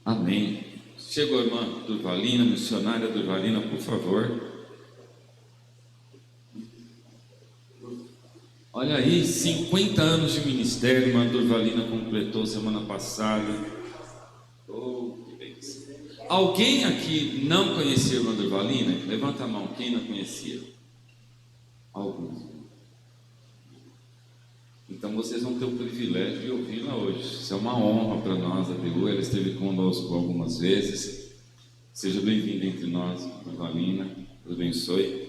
Amém. Chegou a irmã Durvalina, missionária Durvalina, por favor. Olha aí, 50 anos de ministério, irmã Durvalina completou semana passada. Oh, que bênção. Alguém aqui não conhecia a irmã Durvalina? Levanta a mão, quem não conhecia? Alguns. Então vocês vão ter o privilégio de ouvi-la hoje. Isso é uma honra para nós, a BU. Ela esteve conosco algumas vezes. Seja bem-vinda entre nós, Durvalina. Deus abençoe.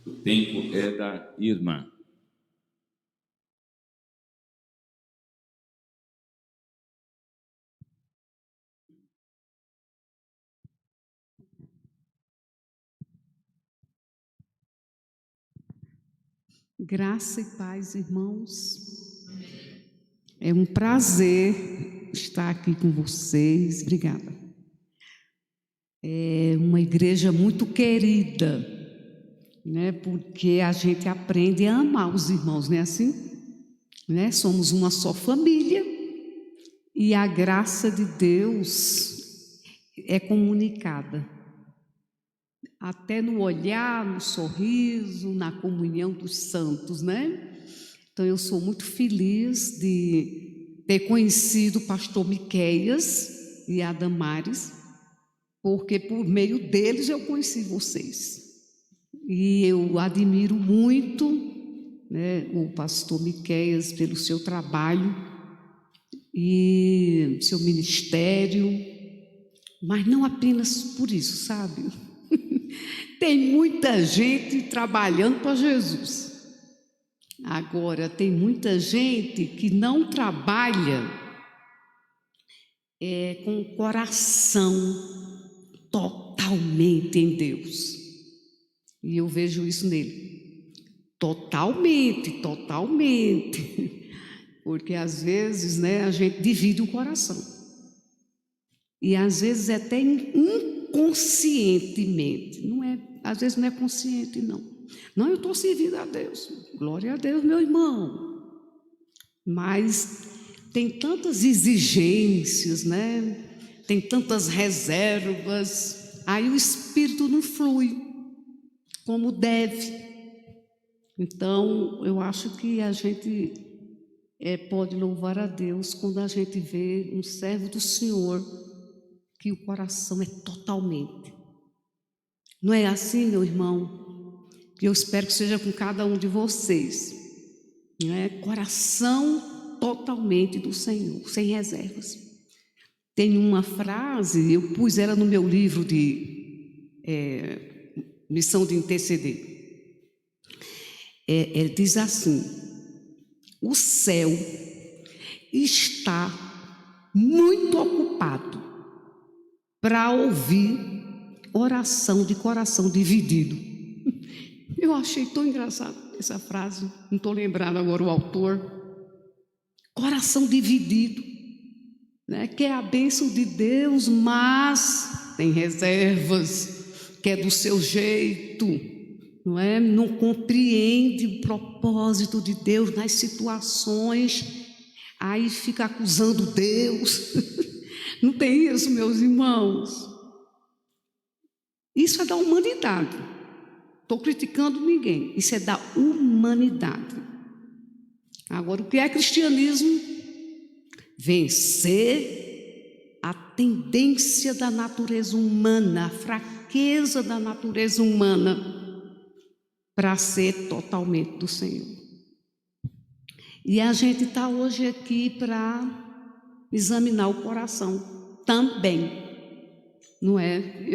O tempo é da irmã. Graça e paz, irmãos. É um prazer estar aqui com vocês. Obrigada. É uma igreja muito querida, né? Porque a gente aprende a amar os irmãos, não é assim? Né? Somos uma só família e a graça de Deus é comunicada. Até no olhar, no sorriso, na comunhão dos santos, né? Então, eu sou muito feliz de ter conhecido o pastor Miqueias e a Damares, porque por meio deles eu conheci vocês. E eu admiro muito, né, o pastor Miqueias pelo seu trabalho e seu ministério, mas não apenas por isso, sabe? Tem muita gente trabalhando para Jesus. Agora, tem muita gente que não trabalha com o coração totalmente em Deus. E eu vejo isso nele. Totalmente. Porque às vezes, né, a gente divide o coração. E às vezes até inconscientemente. Às vezes não é consciente, não. Não, eu estou servindo a Deus. Glória a Deus, meu irmão. Mas tem tantas exigências, né? Tem tantas reservas. Aí o Espírito não flui como deve. Então, eu acho que a gente pode louvar a Deus quando a gente vê um servo do Senhor que o coração é totalmente. Não é assim, meu irmão? Que eu espero que seja com cada um de vocês. Né? Coração totalmente do Senhor, sem reservas. Tem uma frase, eu pus ela no meu livro de Missão de Interceder. Diz assim: o céu está muito ocupado para ouvir oração de coração dividido. Eu achei tão engraçado essa frase, não estou lembrando agora o autor. Coração dividido, né? Quer a bênção de Deus, mas tem reservas, quer do seu jeito, não é? Não compreende o propósito de Deus nas situações, aí fica acusando Deus. Não tem isso, meus irmãos. Isso é da humanidade. Estou criticando ninguém. Isso é da humanidade. Agora, o que é cristianismo? Vencer a tendência da natureza humana, a fraqueza da natureza humana, para ser totalmente do Senhor. E a gente está hoje aqui para examinar o coração também, não é?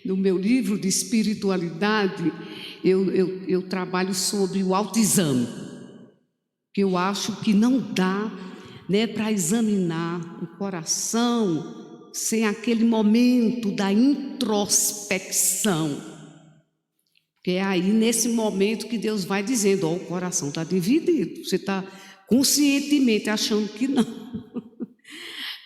No meu livro de espiritualidade, eu trabalho sobre o autoexame, que eu acho que não dá, né, para examinar o coração sem aquele momento da introspecção. Porque é aí, nesse momento, que Deus vai dizendo: ó, o coração está dividido, você está conscientemente achando que não.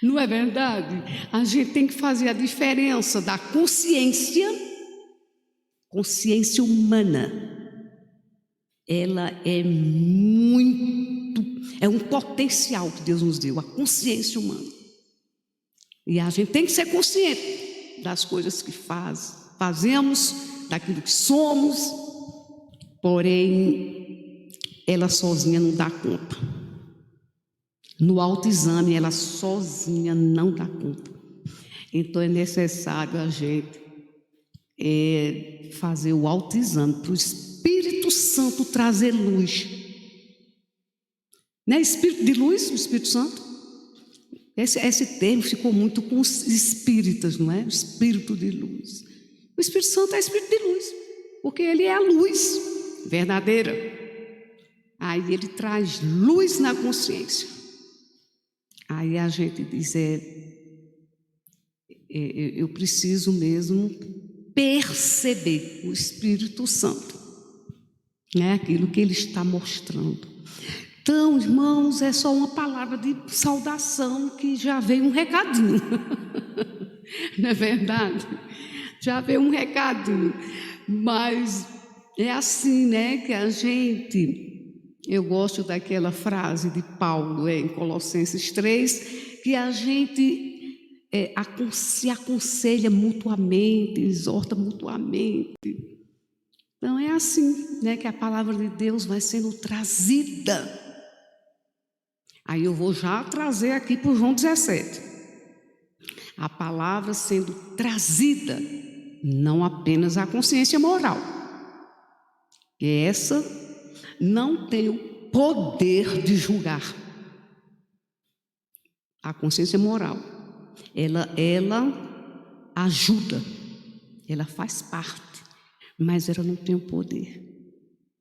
Não é verdade? A gente tem que fazer a diferença da consciência humana. Ela é um potencial que Deus nos deu, a consciência humana. E a gente tem que ser consciente das coisas que fazemos, daquilo que somos, porém, ela sozinha não dá conta. No autoexame, ela sozinha não dá conta. Então, é necessário a gente fazer o autoexame para o Espírito Santo trazer luz. Não é espírito de luz, o Espírito Santo? Esse termo ficou muito com os espíritas, não é? O espírito de luz. O Espírito Santo é espírito de luz, porque ele é a luz verdadeira. Aí ele traz luz na consciência. Aí a gente diz, eu preciso mesmo perceber o Espírito Santo, né? Aquilo que ele está mostrando. Então, irmãos, é só uma palavra de saudação que já veio um recadinho. Não é verdade? Já veio um recadinho. Mas é assim, né, que a gente... Eu gosto daquela frase de Paulo em Colossenses 3, que a gente se aconselha mutuamente, exorta mutuamente. Então é assim, né, que a palavra de Deus vai sendo trazida. Aí eu vou já trazer aqui para o João 17. A palavra sendo trazida, não apenas a consciência moral. Que essa não tem o poder de julgar. A consciência moral, ela ajuda, ela faz parte, mas ela não tem o poder,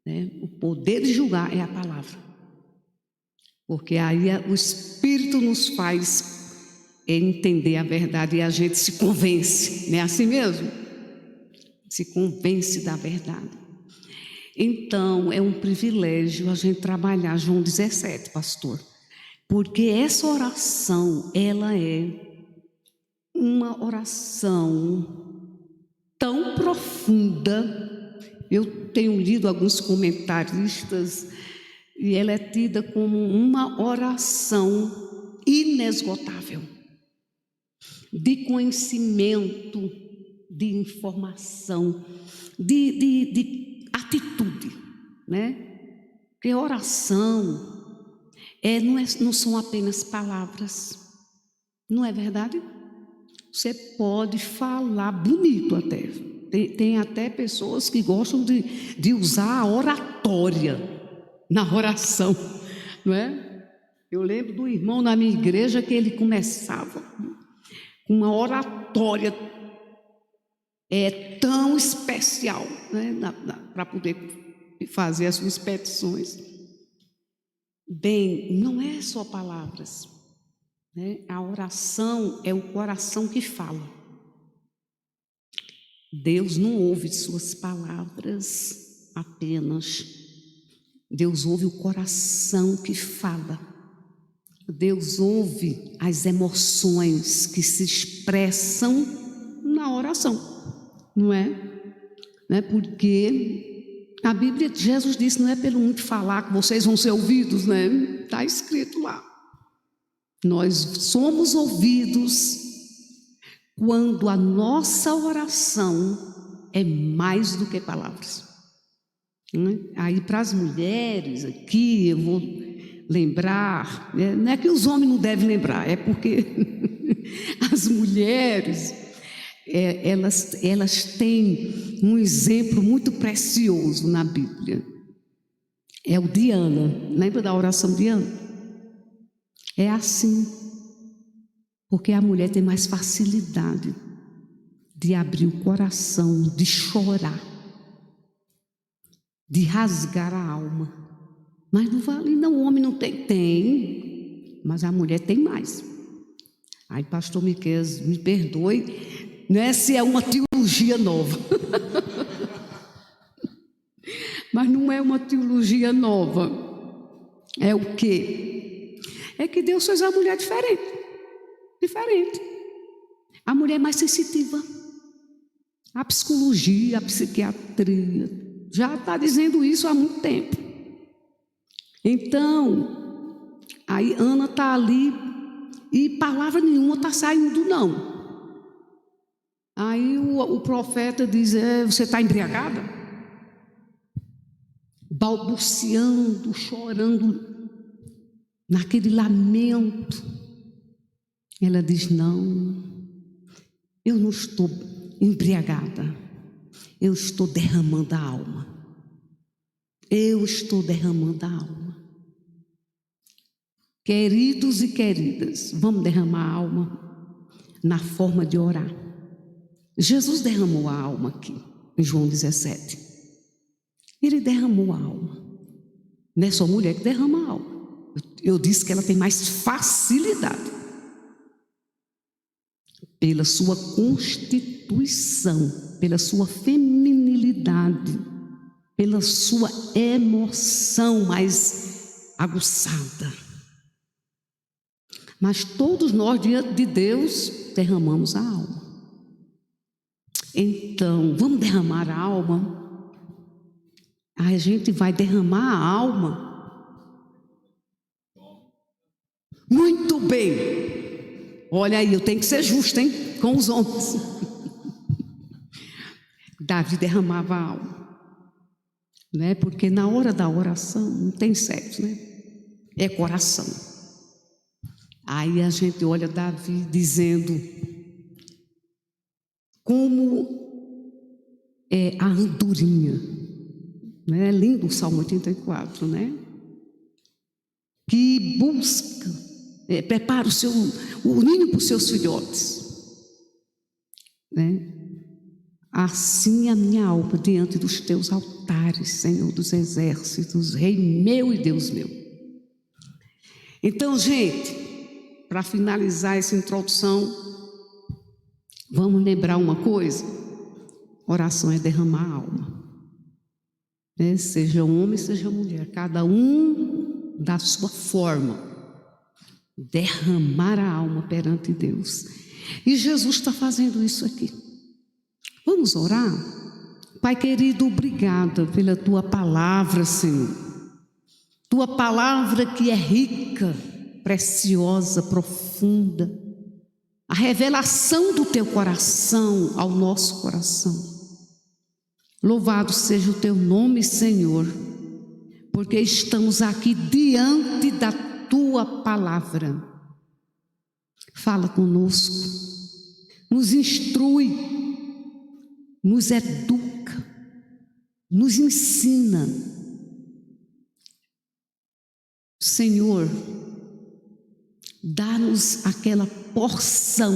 né? O poder de julgar é a palavra. Porque aí o Espírito nos faz entender a verdade e a gente se convence, não é assim mesmo? Se convence da verdade. Então, é um privilégio a gente trabalhar João 17, pastor. Porque essa oração, ela é uma oração tão profunda. Eu tenho lido alguns comentaristas e ela é tida como uma oração inesgotável, de conhecimento, de informação, de atitude, né? Porque oração não são apenas palavras, não é verdade? Você pode falar bonito até. Tem até pessoas que gostam de usar a oratória na oração, não é? Eu lembro do irmão na minha igreja que ele começava com uma oratória tão especial, né, para poder fazer as suas petições. Bem, não é só palavras, né? A oração é o coração que fala. Deus não ouve suas palavras apenas. Deus ouve o coração que fala. Deus ouve as emoções que se expressam na oração, não é? Porque a Bíblia, Jesus disse, não é pelo muito falar que vocês vão ser ouvidos, né? Está escrito lá. Nós somos ouvidos quando a nossa oração é mais do que palavras. Aí para as mulheres aqui eu vou lembrar, não é que os homens não devem lembrar, é porque as mulheres elas têm um exemplo muito precioso na Bíblia. É o de Ana. Lembra da oração de Ana? É assim, porque a mulher tem mais facilidade de abrir o coração, de chorar, de rasgar a alma. Mas não vale, não, o homem não tem, mas a mulher tem mais. Aí, pastor Miqueias, me perdoe, não é se é uma teologia nova. Mas não é uma teologia nova. É o quê? É que Deus fez a mulher diferente. A mulher é mais sensitiva. A psicologia, a psiquiatria já está dizendo isso há muito tempo. Então, aí Ana está ali e palavra nenhuma está saindo, não. Aí o profeta diz: você está embriagada? Balbuciando, chorando, naquele lamento. Ela diz: não, eu não estou embriagada, eu estou derramando a alma. Eu estou derramando a alma. Queridos e queridas, vamos derramar a alma na forma de orar. Jesus derramou a alma aqui, em João 17. Ele derramou a alma. Não é só mulher que derrama a alma. Eu disse que ela tem mais facilidade. Pela sua constituição, pela sua feminilidade, pela sua emoção mais aguçada. Mas todos nós, diante de Deus, derramamos a alma. Então, vamos derramar a alma. A gente vai derramar a alma. Muito bem. Olha aí, eu tenho que ser justa, hein? Com os homens. Davi derramava a alma. Né? Porque na hora da oração não tem sexo, né? É coração. Aí a gente olha Davi dizendo como é a andorinha, né? É lindo o Salmo 84, né? Que busca, prepara o ninho para os seus filhotes, né? Assim a minha alma diante dos teus altares, Senhor dos exércitos, Rei meu e Deus meu. Então, gente, para finalizar essa introdução, vamos lembrar uma coisa: oração é derramar a alma, né? Seja homem, seja mulher, cada um da sua forma, derramar a alma perante Deus. E Jesus está fazendo isso aqui. Vamos orar? Pai querido, obrigada pela tua palavra, Senhor. Tua palavra que é rica, preciosa, profunda, a revelação do teu coração ao nosso coração. Louvado seja o teu nome, Senhor, porque estamos aqui diante da tua palavra. Fala conosco, nos instrui, nos educa, nos ensina. Senhor, dá-nos aquela porção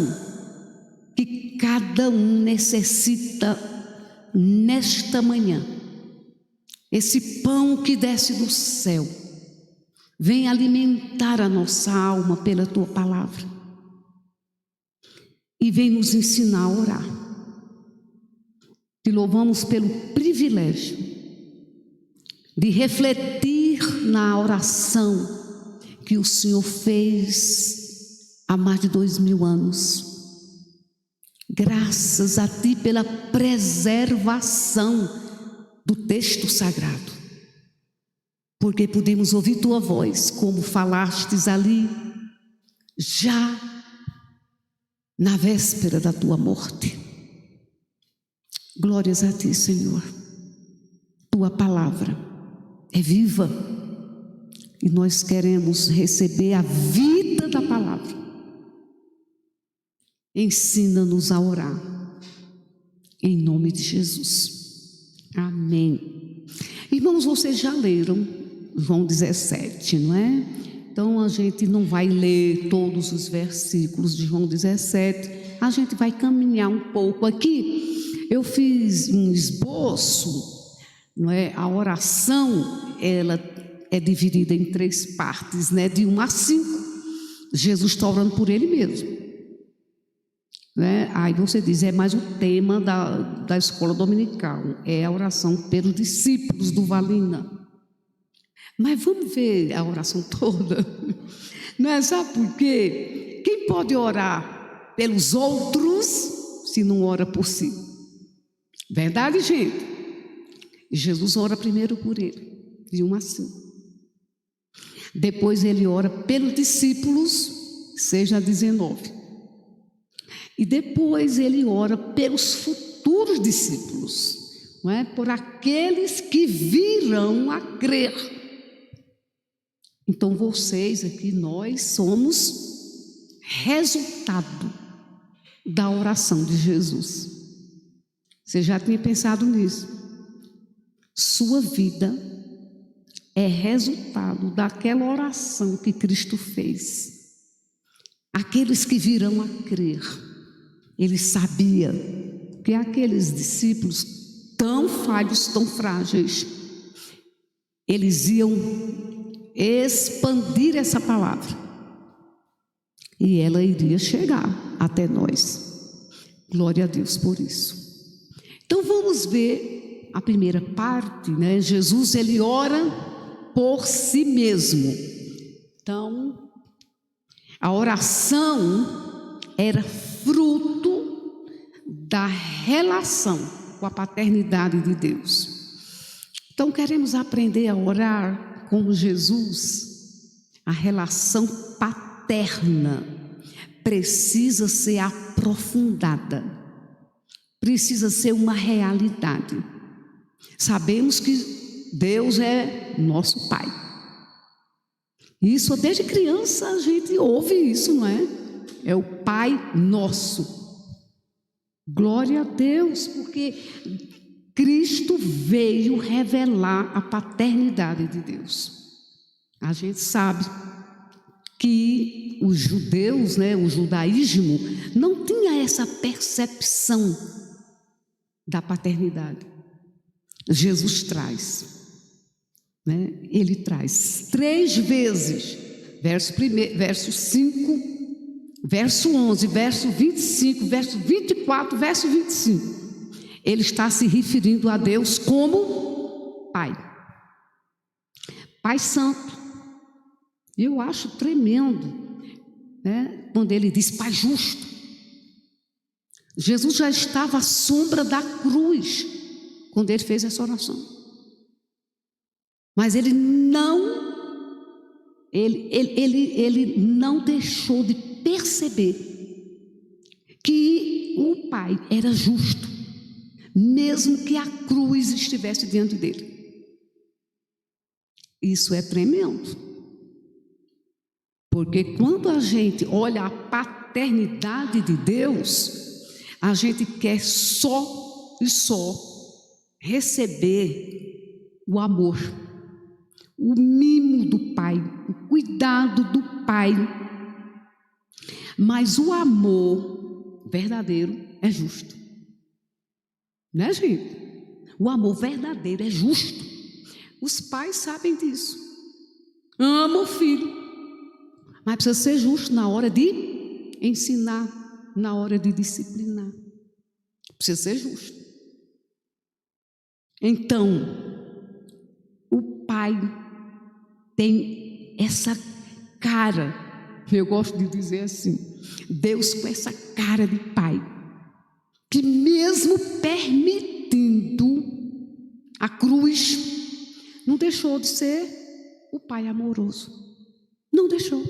que cada um necessita nesta manhã. Esse pão que desce do céu, vem alimentar a nossa alma pela tua palavra e vem nos ensinar a orar. Te louvamos pelo privilégio de refletir na oração que o Senhor fez há mais de 2000 anos. Graças a Ti pela preservação do texto sagrado, porque podemos ouvir Tua voz, como falastes ali, já na véspera da Tua morte. Glórias a Ti, Senhor. Tua palavra é viva e nós queremos receber a vida da palavra. Ensina-nos a orar, em nome de Jesus. Amém. Irmãos, vocês já leram João 17, não é? Então a gente não vai ler todos os versículos de João 17, a gente vai caminhar um pouco aqui. Eu fiz um esboço, não é? A oração, ela é dividida em 3 partes, né? De 1 a 5. Jesus está orando por Ele mesmo, né? Aí você diz, é mais o tema da escola dominical, é a oração pelos discípulos do Valina. Mas vamos ver a oração toda, não é? Sabe por quê? Quem pode orar pelos outros se não ora por si? Verdade, gente? Jesus ora primeiro por ele, de 1 a 5. Depois ele ora pelos discípulos, 6:19. E depois ele ora pelos futuros discípulos, não é? Por aqueles que virão a crer. Então vocês aqui, nós somos resultado da oração de Jesus. Você já tinha pensado nisso? Sua vida é resultado daquela oração que Cristo fez. Aqueles que virão a crer. Ele sabia que aqueles discípulos tão falhos, tão frágeis, eles iam expandir essa palavra e ela iria chegar até nós. Glória a Deus por isso. Então vamos ver a primeira parte, né? Jesus, ele ora por si mesmo. Então, a oração era fruto da relação com a paternidade de Deus. Então, queremos aprender a orar como Jesus. A relação paterna precisa ser aprofundada, precisa ser uma realidade. Sabemos que Deus é nosso Pai. Isso desde criança a gente ouve isso, não é? É o Pai nosso. Glória a Deus, porque Cristo veio revelar a paternidade de Deus. A gente sabe que os judeus, né, o judaísmo, não tinha essa percepção da paternidade. Jesus traz, né? Ele traz 3 vezes, verso 5, verso 11, verso 25, verso 24, verso 25. Ele está se referindo a Deus como Pai. Pai Santo. Eu acho tremendo, né? Quando ele diz Pai Justo. Jesus já estava à sombra da cruz quando ele fez essa oração. Mas ele não deixou de perceber que o Pai era justo, mesmo que a cruz estivesse diante dele. Isso é tremendo. Porque quando a gente olha a paternidade de Deus, a gente quer só receber o amor, o mimo do Pai, o cuidado do Pai. Mas o amor verdadeiro é justo. Né, gente? O amor verdadeiro é justo. Os pais sabem disso. Ama o filho, mas precisa ser justo na hora de ensinar, na hora de disciplinar. Precisa ser justo. Então, o pai tem essa cara, eu gosto de dizer assim, Deus com essa cara de pai, que mesmo permitindo a cruz, não deixou de ser o pai amoroso. Não deixou.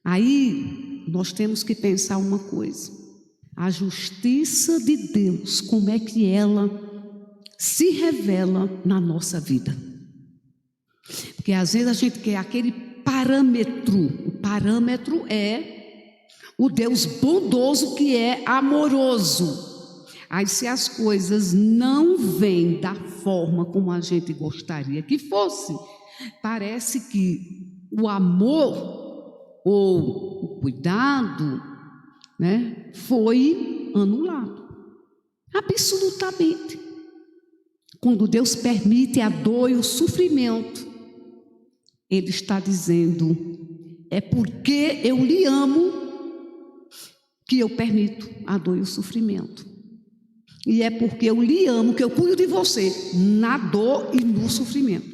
Aí nós temos que pensar uma coisa: a justiça de Deus, como é que ela se revela na nossa vida? Porque às vezes a gente quer aquele parâmetro. O parâmetro é o Deus bondoso que é amoroso. Aí se as coisas não vêm da forma como a gente gostaria que fosse, parece que o amor ou o cuidado, né, foi anulado. Absolutamente. Quando Deus permite a dor e o sofrimento, Ele está dizendo: é porque eu lhe amo que eu permito a dor e o sofrimento. E é porque eu lhe amo que eu cuido de você na dor e no sofrimento.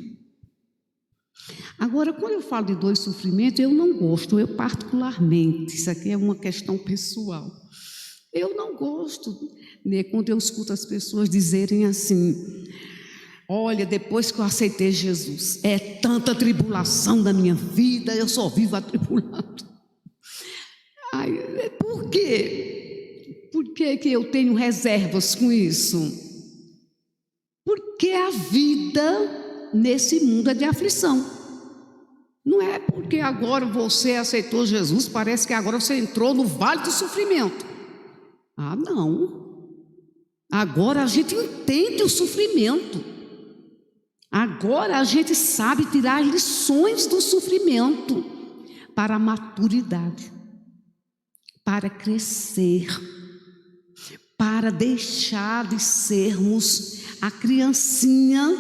Agora, quando eu falo de dor e sofrimento, eu não gosto, eu particularmente, isso aqui é uma questão pessoal, eu não gosto, né, quando eu escuto as pessoas dizerem assim: olha, depois que eu aceitei Jesus, é tanta tribulação da minha vida, eu só vivo atribulado. Pai, por quê? Por que eu tenho reservas com isso? Porque a vida nesse mundo é de aflição. Não é porque agora você aceitou Jesus, parece que agora você entrou no vale do sofrimento. Ah, não. Agora a gente entende o sofrimento. Agora a gente sabe tirar lições do sofrimento para a maturidade, para crescer, para deixar de sermos a criancinha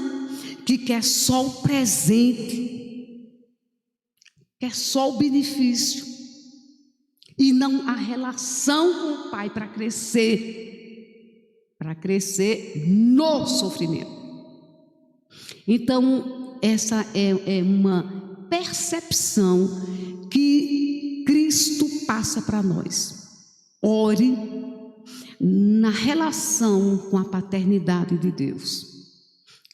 que quer só o presente, quer só o benefício e não a relação com o Pai para crescer no sofrimento. Então, essa é uma percepção que Cristo passa para nós. Ore na relação com a paternidade de Deus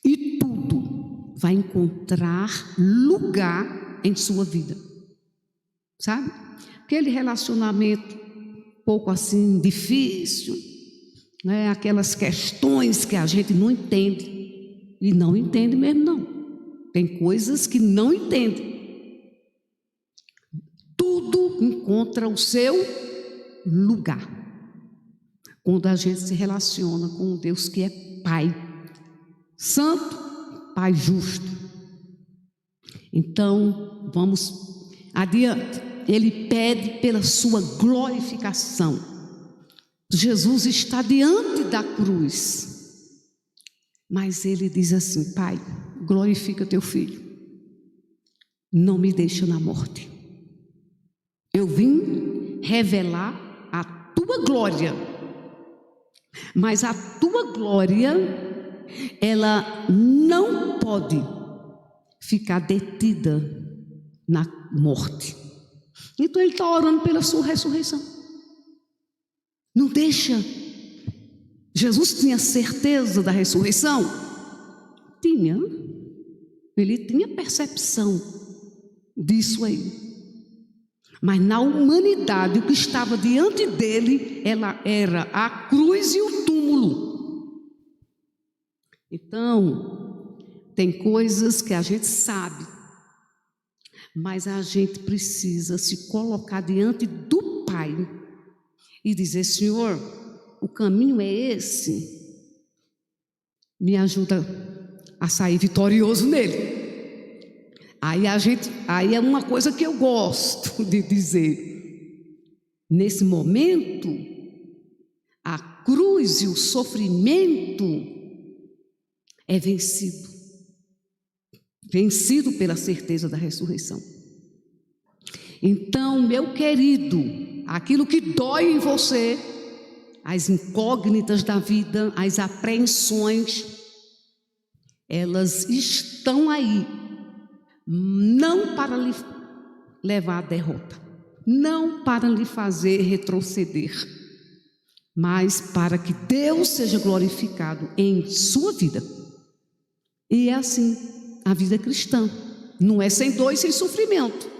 e tudo vai encontrar lugar em sua vida, sabe? Aquele relacionamento pouco assim difícil, né? Aquelas questões que a gente não entende, e não entende mesmo não, tem coisas que não entende, tudo encontra o seu lugar, quando a gente se relaciona com um Deus que é Pai Santo, Pai justo. Então, vamos adiante. Ele pede pela sua glorificação. Jesus está diante da cruz, mas ele diz assim: Pai, glorifica teu filho, não me deixa na morte. Eu vim revelar a tua glória, mas a tua glória, ela não pode ficar detida na morte. Então ele está orando pela sua ressurreição. Não deixa. Jesus tinha certeza da ressurreição? Tinha. Ele tinha percepção disso aí. Mas na humanidade, o que estava diante dele, ela era a cruz e o túmulo. Então, tem coisas que a gente sabe, mas a gente precisa se colocar diante do Pai e dizer: Senhor, o caminho é esse, me ajuda a sair vitorioso nele. Aí é uma coisa que eu gosto de dizer. Nesse momento, a cruz e o sofrimento é vencido pela certeza da ressurreição. Então, meu querido, aquilo que dói em você, as incógnitas da vida, as apreensões, elas estão aí, não para lhe levar à derrota, não para lhe fazer retroceder, mas para que Deus seja glorificado em sua vida. E é assim a vida cristã, não é sem dor e sem sofrimento,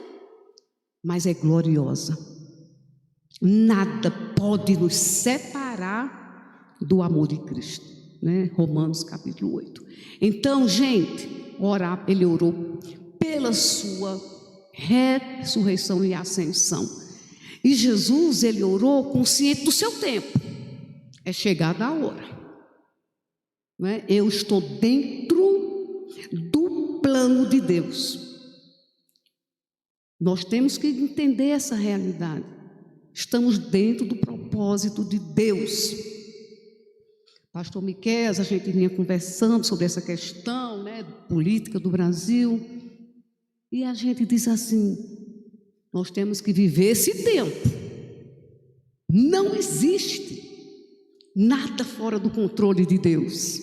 mas é gloriosa. Nada pode nos separar do amor de Cristo, né? Romanos capítulo 8. Então, gente, ele orou pela sua ressurreição e ascensão. E Jesus, ele orou consciente do seu tempo. É chegada a hora, não é? Eu estou dentro do plano de Deus. Nós temos que entender essa realidade. Estamos dentro do propósito de Deus. Pastor Miqueias, a gente vinha conversando sobre essa questão, né, política do Brasil, e a gente diz assim: nós temos que viver esse tempo. Não existe nada fora do controle de Deus,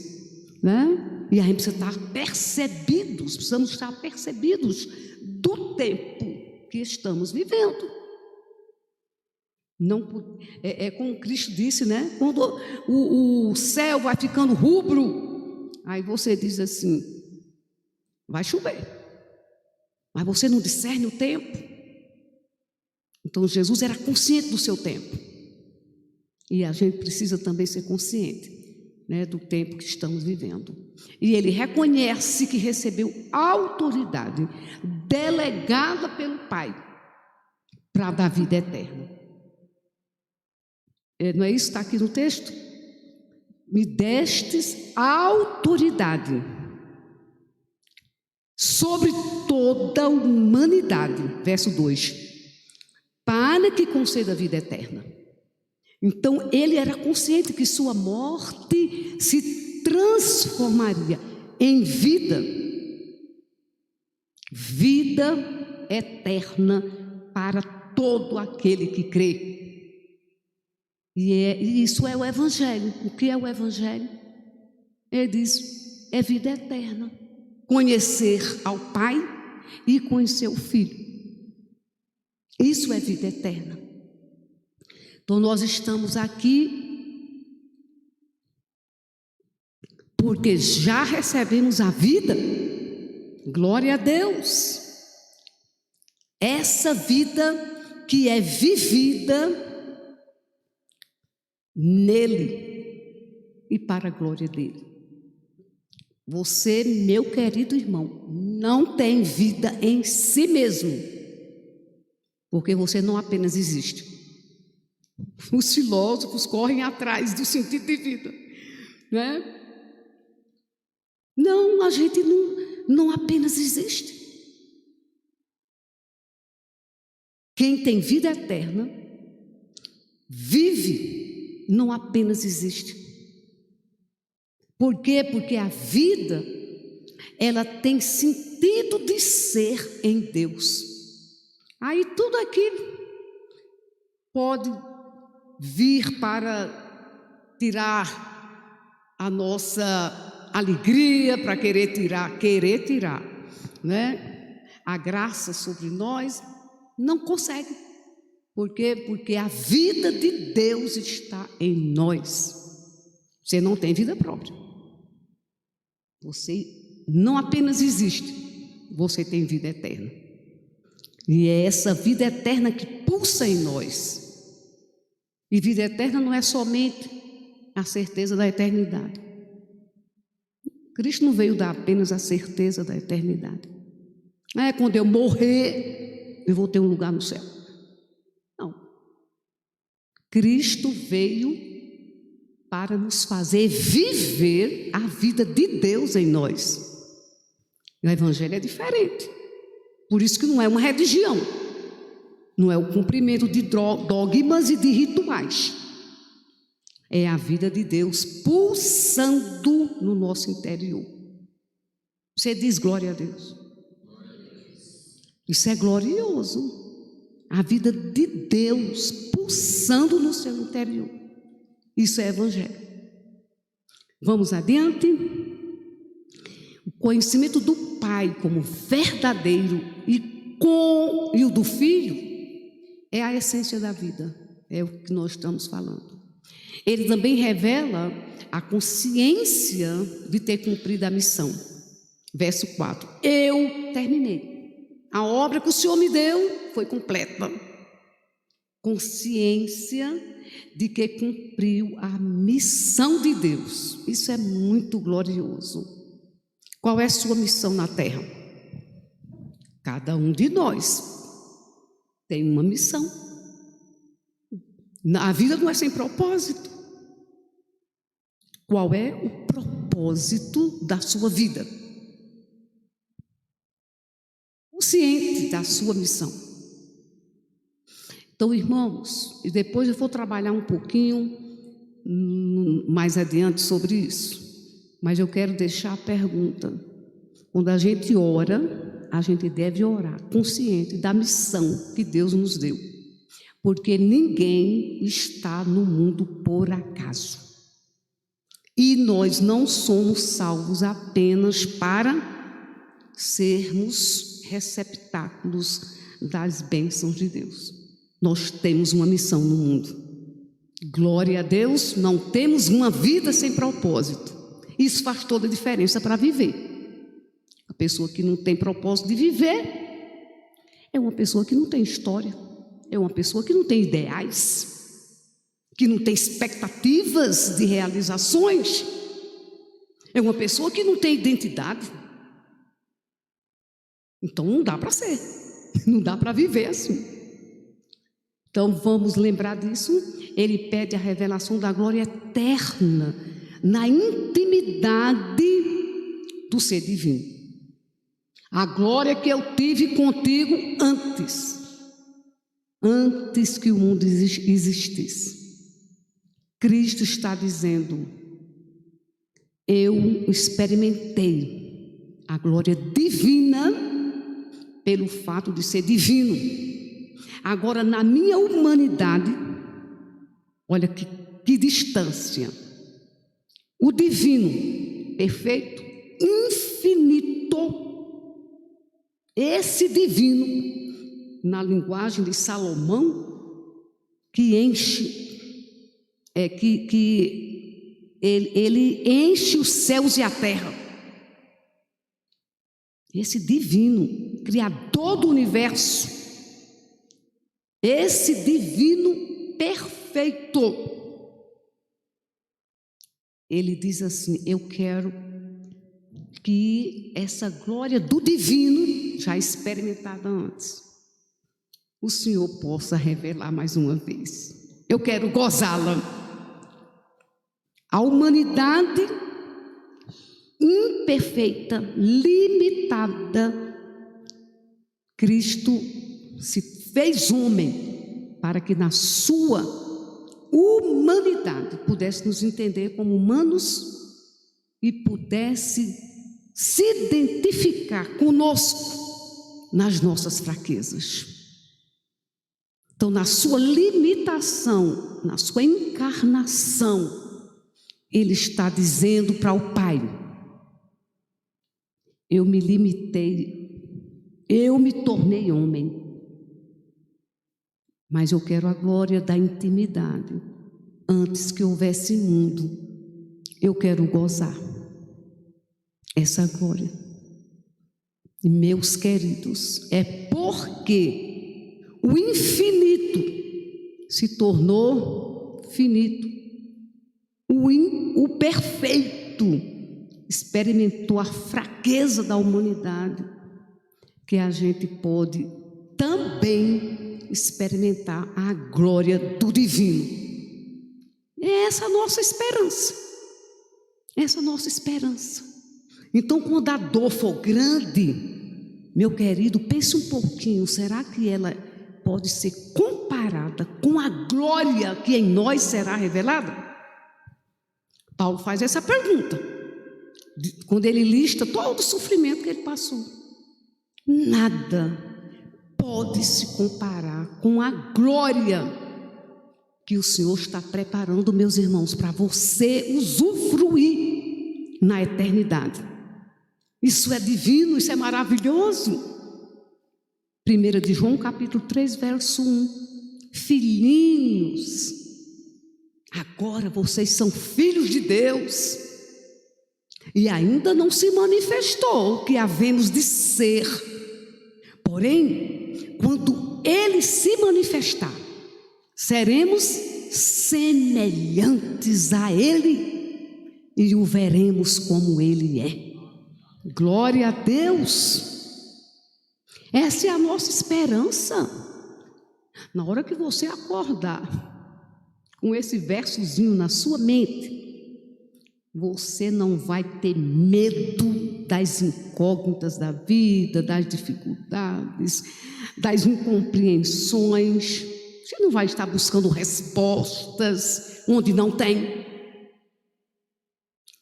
né? E a gente precisa estar precisamos estar percebidos do tempo que estamos vivendo. Não, como Cristo disse, né? Quando o céu vai ficando rubro, aí você diz assim: vai chover, mas você não discerne o tempo. Então Jesus era consciente do seu tempo. E a gente precisa também ser consciente, né, do tempo que estamos vivendo. E ele reconhece que recebeu autoridade delegada pelo Pai para dar vida eterna. Não é isso que está aqui no texto? Me destes autoridade sobre toda a humanidade, verso 2, para que conceda a vida eterna. Então ele era consciente que sua morte se transformaria em vida eterna para todo aquele que crê. E isso é o Evangelho. O que é o Evangelho? Ele diz, é vida eterna. Conhecer ao Pai e conhecer o Filho. Isso é vida eterna. Então nós estamos aqui porque já recebemos a vida. Glória a Deus. Essa vida que é vivida nele e para a glória dele. Você, meu querido irmão, não tem vida em si mesmo, porque você não apenas existe. Os filósofos correm atrás do sentido de vida, né? Não, a gente não apenas existe. Quem tem vida eterna vive, não apenas existe. Por quê? Porque a vida, ela tem sentido de ser em Deus. Aí tudo aquilo pode vir para tirar a nossa alegria, para querer tirar, né? A graça sobre nós, não consegue. Por quê? Porque a vida de Deus está em nós. Você não tem vida própria. Você não apenas existe, você tem vida eterna. E é essa vida eterna que pulsa em nós. E vida eterna não é somente a certeza da eternidade. Cristo não veio dar apenas a certeza da eternidade. Quando eu morrer, eu vou ter um lugar no céu. Não. Cristo veio para nos fazer viver a vida de Deus em nós. E o Evangelho é diferente. Por isso que não é uma religião. Não é o cumprimento de dogmas e de rituais. É a vida de Deus pulsando no nosso interior. Você diz glória a Deus. Isso é glorioso. A vida de Deus pulsando no seu interior. Isso é Evangelho. Vamos adiante. O conhecimento do Pai como verdadeiro e o do Filho é a essência da vida. É o que nós estamos falando. Ele também revela a consciência de ter cumprido a missão. Verso 4. Eu terminei. A obra que o Senhor me deu foi completa. Consciência de que cumpriu a missão de Deus. Isso é muito glorioso. Qual é a sua missão na terra? Cada um de nós tem uma missão. A vida não é sem propósito. Qual é o propósito da sua vida? Consciente da sua missão. Então, irmãos, e depois eu vou trabalhar um pouquinho mais adiante sobre isso, mas eu quero deixar a pergunta. Quando a gente ora, a gente deve orar consciente da missão que Deus nos deu, porque ninguém está no mundo por acaso, e nós não somos salvos apenas para sermos receptáculos das bênçãos de Deus. Nós temos uma missão no mundo. Glória a Deus, não temos uma vida sem propósito. Isso faz toda a diferença para viver. A pessoa que não tem propósito de viver é uma pessoa que não tem história. É uma pessoa que não tem ideais, que não tem expectativas de realizações. É uma pessoa que não tem identidade. Então não dá para ser, não dá para viver assim. Então vamos lembrar disso. Ele pede a revelação da glória eterna na intimidade do ser divino. A glória que eu tive contigo antes que o mundo existisse. Cristo está dizendo: eu experimentei a glória divina pelo fato de ser divino. Agora, na minha humanidade, olha que distância. O divino, perfeito, infinito, esse divino, na linguagem de Salomão, que enche, ele enche os céus e a terra. Esse divino, criador do universo, esse divino perfeito, ele diz assim: eu quero que essa glória do divino, já experimentada antes, o Senhor possa revelar mais uma vez. Eu quero gozá-la. A humanidade imperfeita, limitada, Cristo se fez homem para que na sua humanidade pudesse nos entender como humanos e pudesse se identificar conosco nas nossas fraquezas. Então, na sua limitação, na sua encarnação, ele está dizendo para o Pai: eu me limitei, eu me tornei homem, mas eu quero a glória da intimidade. Antes que houvesse mundo, eu quero gozar essa glória. E, meus queridos, é porque o infinito se tornou finito. O perfeito experimentou a fraqueza da humanidade, que a gente pode também experimentar a glória do divino. É essa a nossa esperança. Essa é a nossa esperança. Então, quando a dor for grande, meu querido, pense um pouquinho: será que ela pode ser comparada com a glória que em nós será revelada? Paulo faz essa pergunta quando ele lista todo o sofrimento que ele passou. Nada pode se comparar com a glória que o Senhor está preparando, meus irmãos, para você usufruir na eternidade. Isso é divino, isso é maravilhoso. 1 de João capítulo 3, verso 1. Filhinhos, agora vocês são filhos de Deus, e ainda não se manifestou o que havemos de ser. Porém, quando Ele se manifestar, seremos semelhantes a Ele e o veremos como Ele é. Glória a Deus! Essa é a nossa esperança. Na hora que você acordar com esse versozinho na sua mente, você não vai ter medo das incógnitas da vida, das dificuldades, das incompreensões. Você não vai estar buscando respostas onde não tem.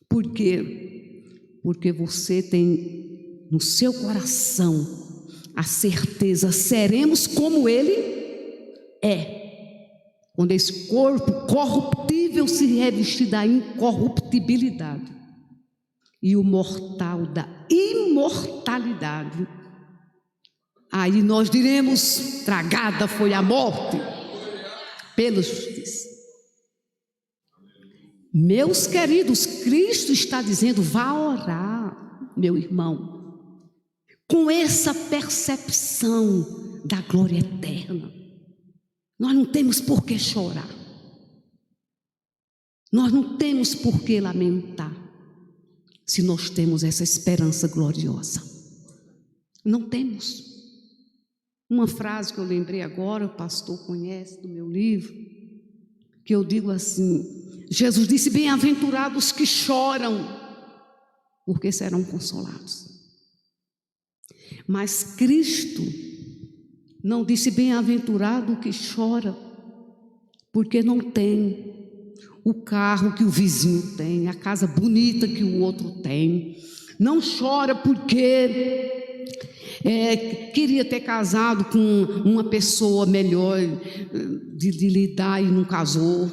Por quê? Porque você tem no seu coração a certeza: seremos como Ele é. Quando esse corpo corruptível se revestir da incorruptibilidade e o mortal da imortalidade, aí nós diremos: tragada foi a morte pela justiça. Meus queridos, Cristo está dizendo: vá orar, meu irmão, com essa percepção da glória eterna. Nós não temos por que chorar. Nós não temos por que lamentar, se nós temos essa esperança gloriosa. Não temos. Uma frase que eu lembrei agora, o pastor conhece do meu livro, que eu digo assim: Jesus disse: bem-aventurados os que choram, porque serão consolados. Mas Cristo não disse bem-aventurado o que chora, porque não tem o carro que o vizinho tem, a casa bonita que o outro tem. Não chora porque queria ter casado com uma pessoa melhor de lidar e não casou.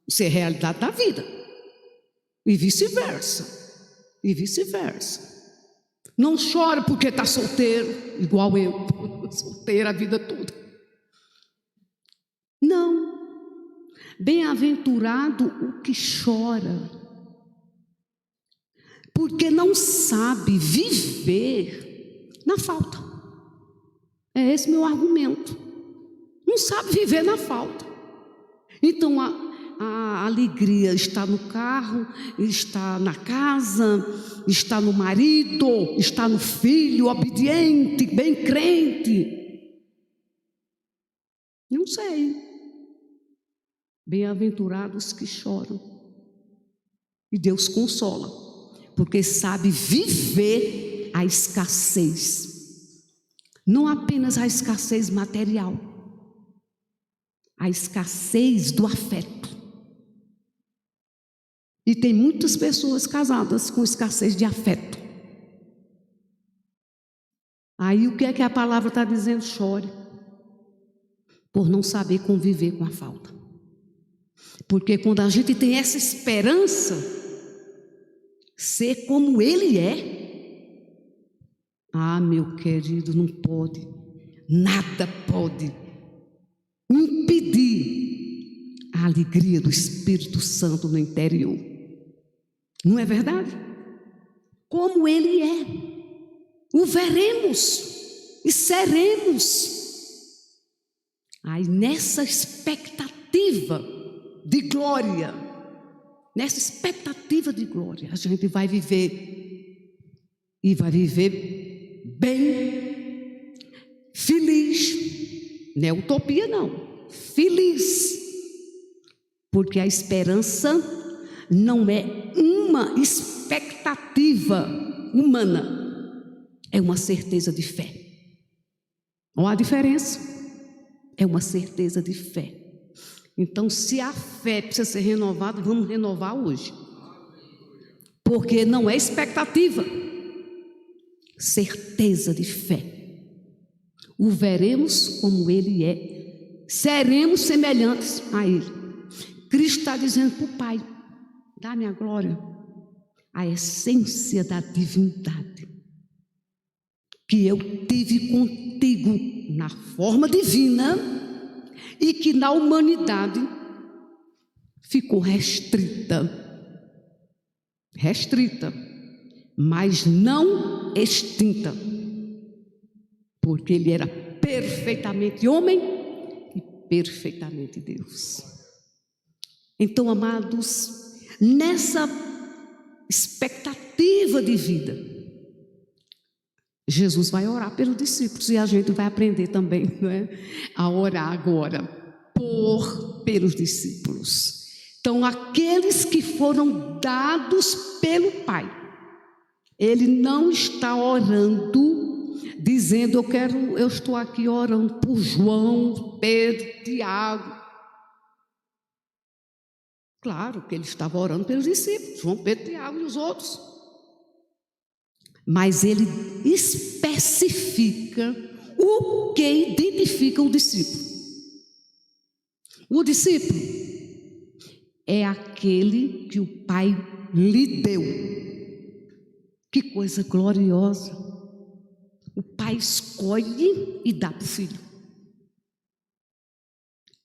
Isso é a realidade da vida. E vice-versa. E vice-versa. Não chora porque está solteiro, igual eu, solteira a vida toda. Não. Bem-aventurado o que chora, porque não sabe viver na falta. É esse meu argumento. Não sabe viver na falta. Então a alegria está no carro, está na casa, está no marido, está no filho obediente, bem crente. Não sei. Bem-aventurados que choram. E Deus consola, porque sabe viver a escassez. Não apenas a escassez material, a escassez do afeto. E tem muitas pessoas casadas com escassez de afeto. Aí o que é que a palavra está dizendo? Chore, por não saber conviver com a falta. Porque quando a gente tem essa esperança, ser como Ele é, meu querido, não pode, nada pode impedir a alegria do Espírito Santo no interior. Não é verdade? Como Ele é, o veremos e seremos. Aí nessa expectativa de glória, nessa expectativa de glória, a gente vai viver, e vai viver bem, feliz. Não é utopia não, feliz, porque a esperança não é uma expectativa humana, é uma certeza de fé. Olha a diferença, é uma certeza de fé. Então, se a fé precisa ser renovada, vamos renovar hoje. Porque não é expectativa, certeza de fé. O veremos como Ele é, seremos semelhantes a Ele. Cristo está dizendo para o Pai: dá-me a glória, a essência da divindade que eu tive contigo na forma divina, e que na humanidade ficou restrita, mas não extinta, porque Ele era perfeitamente homem e perfeitamente Deus. Então, amados, nessa expectativa de vida, Jesus vai orar pelos discípulos, e a gente vai aprender também, não é? A orar agora pelos discípulos. Então, aqueles que foram dados pelo Pai, Ele não está orando dizendo: eu estou aqui orando por João, Pedro, Tiago. Claro que Ele estava orando pelos discípulos, João, Pedro, Tiago e os outros. Mas Ele especifica o que identifica o discípulo. O discípulo é aquele que o Pai lhe deu. Que coisa gloriosa! O Pai escolhe e dá para o filho.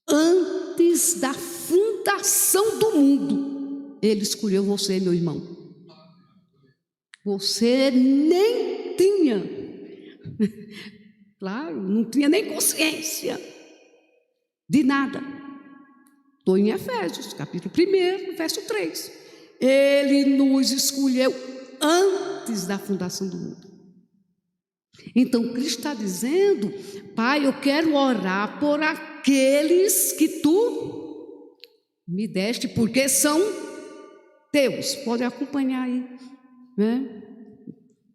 Antes da fundação do mundo, Ele escolheu você, meu irmão. Você nem tinha, claro, não tinha nem consciência. De nada. Estou em Efésios, capítulo 1, verso 3. Ele nos escolheu antes da fundação do mundo. Então, Cristo está dizendo: Pai, eu quero orar por aqueles que tu me deste, porque são teus. Pode acompanhar aí, né?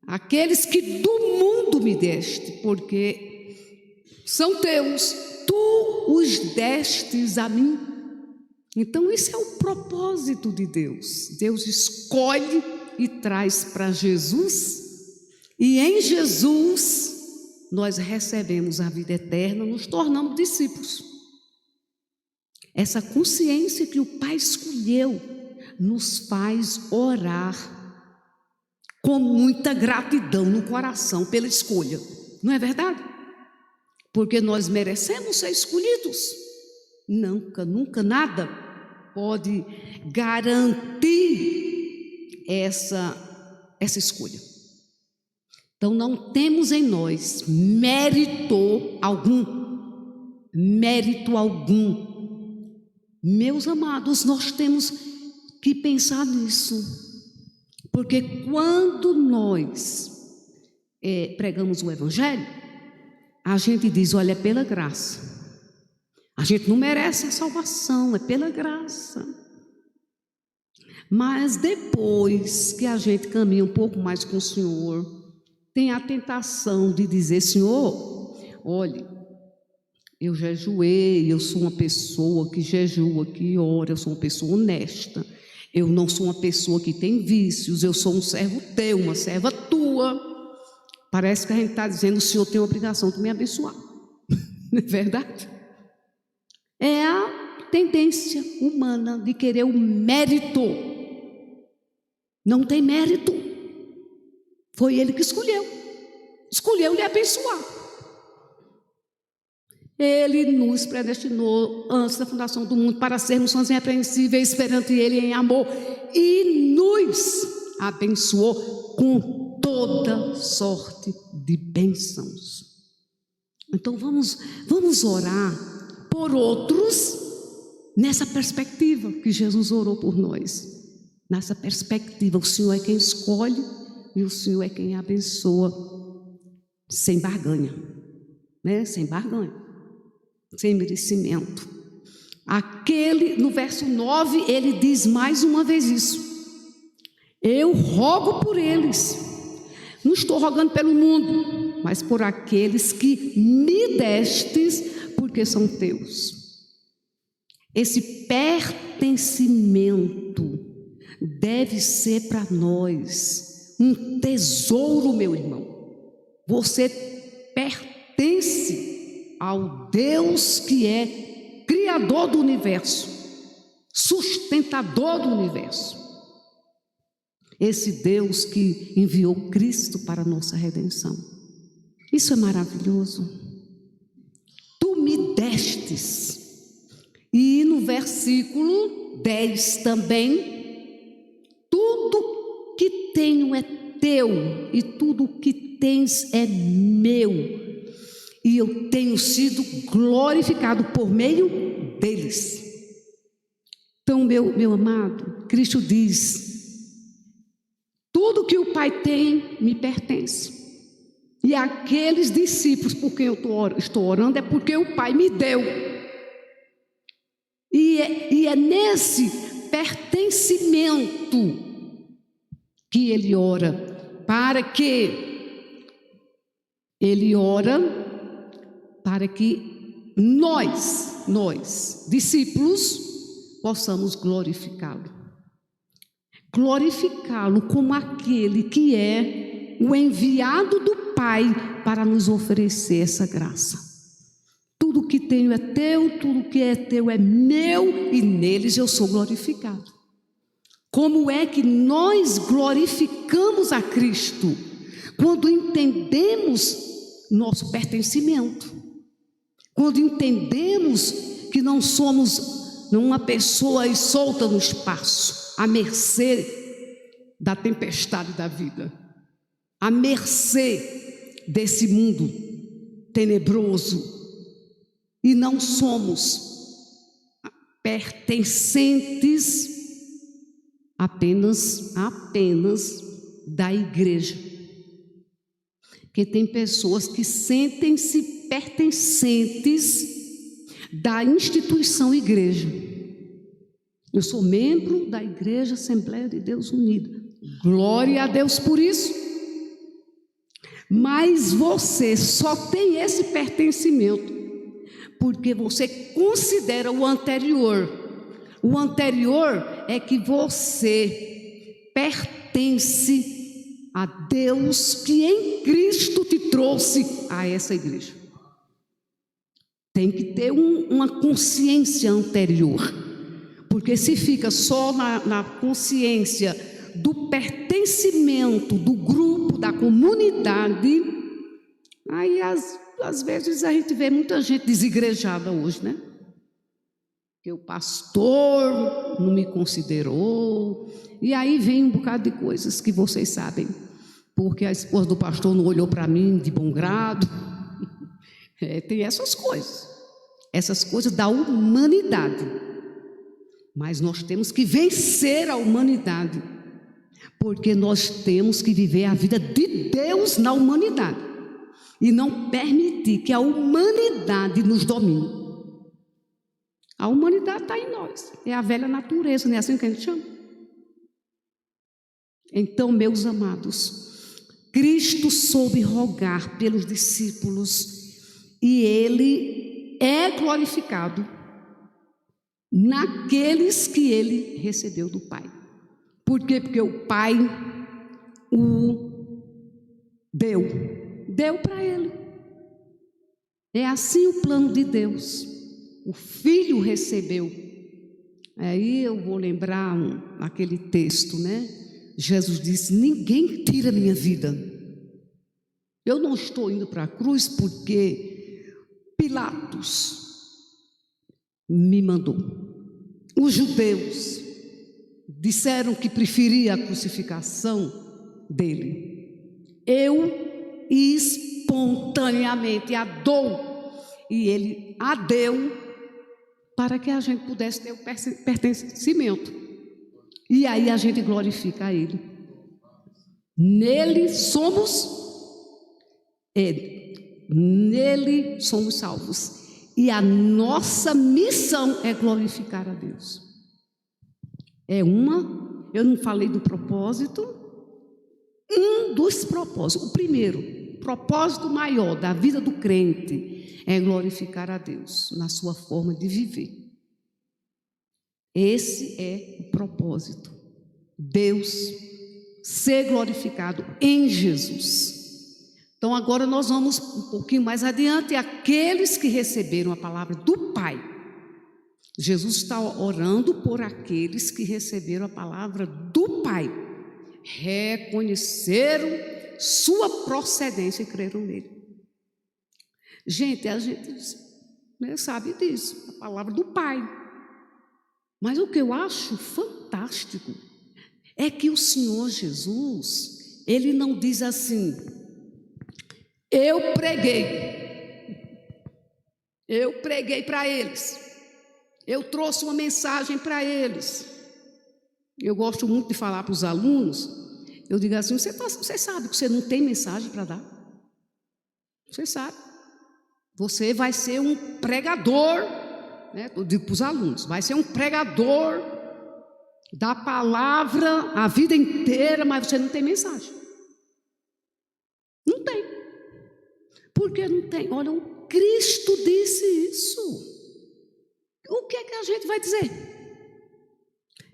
Aqueles que do mundo me deste, porque são teus, tu os destes a mim. Então, isso é o propósito de Deus. Deus escolhe e traz para Jesus, e em Jesus nós recebemos a vida eterna, nos tornamos discípulos. Essa consciência que o Pai escolheu nos faz orar com muita gratidão no coração pela escolha, não é verdade? Porque nós merecemos ser escolhidos. Nunca nada pode garantir essa escolha. Então, não temos em nós mérito algum. Meus amados, nós temos que pensar nisso. Porque quando nós pregamos o Evangelho, a gente diz: olha, é pela graça. A gente não merece a salvação, é pela graça. Mas depois que a gente caminha um pouco mais com o Senhor, tem a tentação de dizer: Senhor, olha, eu jejuei, eu sou uma pessoa que jejua, que ora, eu sou uma pessoa honesta, eu não sou uma pessoa que tem vícios, eu sou um servo teu, uma serva tua. Parece que a gente está dizendo: o Senhor tem a obrigação de me abençoar. Não é verdade? É a tendência humana de querer o mérito. Não tem mérito. Foi Ele que escolheu lhe abençoar. Ele nos predestinou antes da fundação do mundo para sermos santos e irrepreensíveis perante Ele em amor, e nos abençoou com toda sorte de bênçãos. Então vamos orar por outros nessa perspectiva que Jesus orou por nós. Nessa perspectiva, o Senhor é quem escolhe e o Senhor é quem abençoa sem barganha, né? Sem barganha, sem merecimento. No verso 9, ele diz mais uma vez isso: eu rogo por eles, não estou rogando pelo mundo, mas por aqueles que me destes, porque são teus. Esse pertencimento deve ser para nós um tesouro, meu irmão. Você pertence ao Deus que é Criador do universo, sustentador do universo. Esse Deus que enviou Cristo para a nossa redenção. Isso é maravilhoso. Tu me destes. E no versículo 10 também: tudo que tenho é teu, e tudo que tens é meu, e eu tenho sido glorificado por meio deles. Então, meu amado, Cristo diz: tudo que o Pai tem me pertence. E aqueles discípulos por quem eu estou orando é porque o Pai me deu. E é nesse pertencimento que ele ora, para que nós, discípulos, possamos glorificá-lo. Glorificá-lo como aquele que é o enviado do Pai para nos oferecer essa graça. Tudo que tenho é teu, tudo que é teu é meu, e neles eu sou glorificado. Como é que nós glorificamos a Cristo? Quando entendemos nosso pertencimento, quando entendemos que não somos uma pessoa solta no espaço, à mercê da tempestade da vida, à mercê desse mundo tenebroso, e não somos pertencentes apenas da igreja. Porque tem pessoas que sentem-se pertencentes da instituição igreja. Eu sou membro da Igreja Assembleia de Deus Unida. Glória a Deus por isso. Mas você só tem esse pertencimento porque você considera o anterior. O anterior é que você pertence a Deus que em Cristo te trouxe a essa igreja. Tem que ter uma consciência anterior, porque se fica só na consciência do pertencimento do grupo, da comunidade, aí às vezes a gente vê muita gente desigrejada hoje, né? Que o pastor não me considerou, e aí vem um bocado de coisas que vocês sabem, porque a esposa do pastor não olhou para mim de bom grado. Tem essas coisas da humanidade, mas nós temos que vencer a humanidade, porque nós temos que viver a vida de Deus na humanidade e não permitir que a humanidade nos domine. A humanidade está em nós, é a velha natureza, não é assim que a gente chama? Então, meus amados, Cristo soube rogar pelos discípulos e Ele é glorificado naqueles que Ele recebeu do Pai. Por quê? Porque o Pai o deu para Ele. É assim o plano de Deus. O Filho recebeu. Aí eu vou lembrar aquele texto, né? Jesus disse: ninguém tira minha vida. Eu não estou indo para a cruz porque Pilatos me mandou. Os judeus disseram que preferia a crucificação dele. Eu espontaneamente a dou, e ele a deu para que a gente pudesse ter o pertencimento. E aí a gente glorifica a Ele. Nele somos salvos. E a nossa missão é glorificar a Deus. Eu não falei do propósito. Um dos propósitos, o primeiro, propósito maior da vida do crente é glorificar a Deus na sua forma de viver. Esse é o propósito. Deus ser glorificado em Jesus. Então agora nós vamos um pouquinho mais adiante. Aqueles que receberam a palavra do Pai. Jesus está orando por aqueles que receberam a palavra do Pai, reconheceram sua procedência e creram nele. Gente, a gente sabe disso, a palavra do Pai. Mas o que eu acho fantástico é que o Senhor Jesus, Ele não diz assim: eu preguei para eles, eu trouxe uma mensagem para eles. Eu gosto muito de falar para os alunos, eu digo assim: você sabe que você não tem mensagem para dar? Você sabe. Você vai ser um pregador, né? Eu digo para os alunos, vai ser um pregador da palavra a vida inteira, mas você não tem mensagem. Não tem. Por que não tem? Olha, o Cristo disse isso. O que é que a gente vai dizer?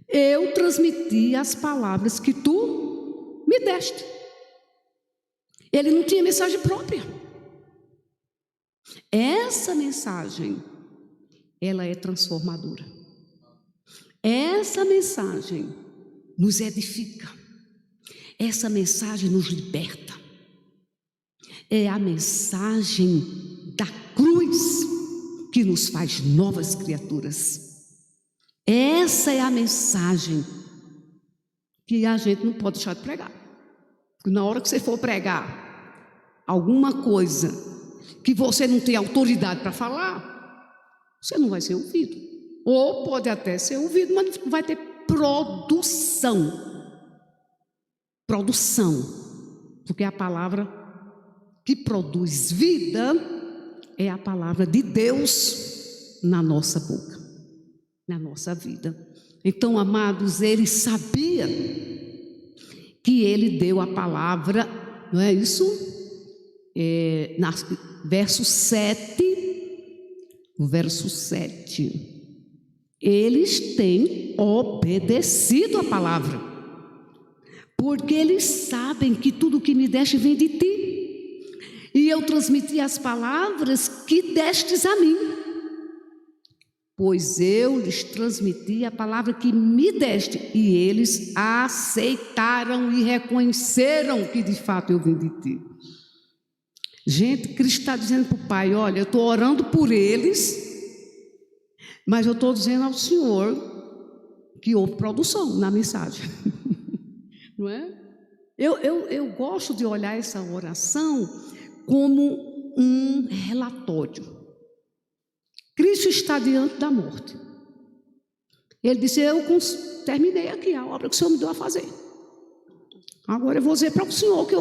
Eu transmiti as palavras que tu me deste. Ele não tinha mensagem própria. Essa mensagem, ela é transformadora. Essa mensagem nos edifica. Essa mensagem nos liberta. É a mensagem da cruz que nos faz novas criaturas. Essa é a mensagem que a gente não pode deixar de pregar. Porque na hora que você for pregar alguma coisa que você não tem autoridade para falar, você não vai ser ouvido. Ou pode até ser ouvido, mas não vai ter produção. Produção. Porque a palavra que produz vida é a palavra de Deus na nossa boca, na nossa vida. Então, amados, ele sabia que ele deu a palavra, não é isso? Verso 7, o verso 7, eles têm obedecido a palavra, porque eles sabem que tudo que me deste vem de ti, e eu transmiti as palavras que destes a mim, pois eu lhes transmiti a palavra que me deste, e eles aceitaram e reconheceram que de fato eu vim de ti. Gente, Cristo está dizendo para o Pai: olha, eu estou orando por eles, mas eu estou dizendo ao Senhor que houve produção na mensagem. Não é? Eu gosto de olhar essa oração como um relatório. Cristo está diante da morte. Ele disse: eu terminei aqui a obra que o Senhor me deu a fazer. Agora eu vou dizer para o Senhor que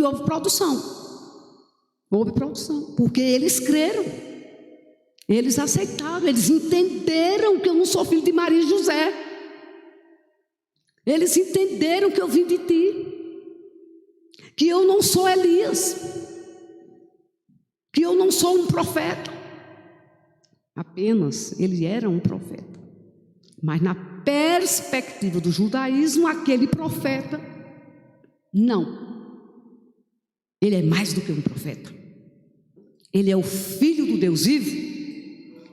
houve produção. Houve produção, porque eles creram, eles aceitaram, eles entenderam que eu não sou filho de Maria e José. Eles entenderam que eu vim de ti, que eu não sou Elias, que eu não sou um profeta. Apenas ele era um profeta, mas na perspectiva do judaísmo, aquele profeta, não, ele é mais do que um profeta, ele é o Filho do Deus vivo,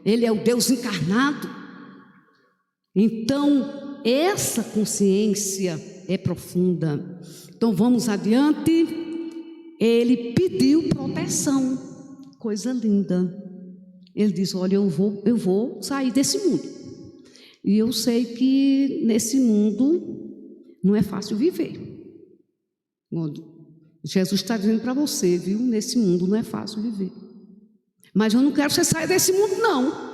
ele é o Deus encarnado. Então essa consciência é profunda. Então vamos adiante. Ele pediu proteção, coisa linda. Ele diz: olha, eu vou sair desse mundo, e eu sei que nesse mundo não é fácil viver. Jesus está dizendo para você, viu? Nesse mundo não é fácil viver, mas eu não quero que você saia desse mundo, não.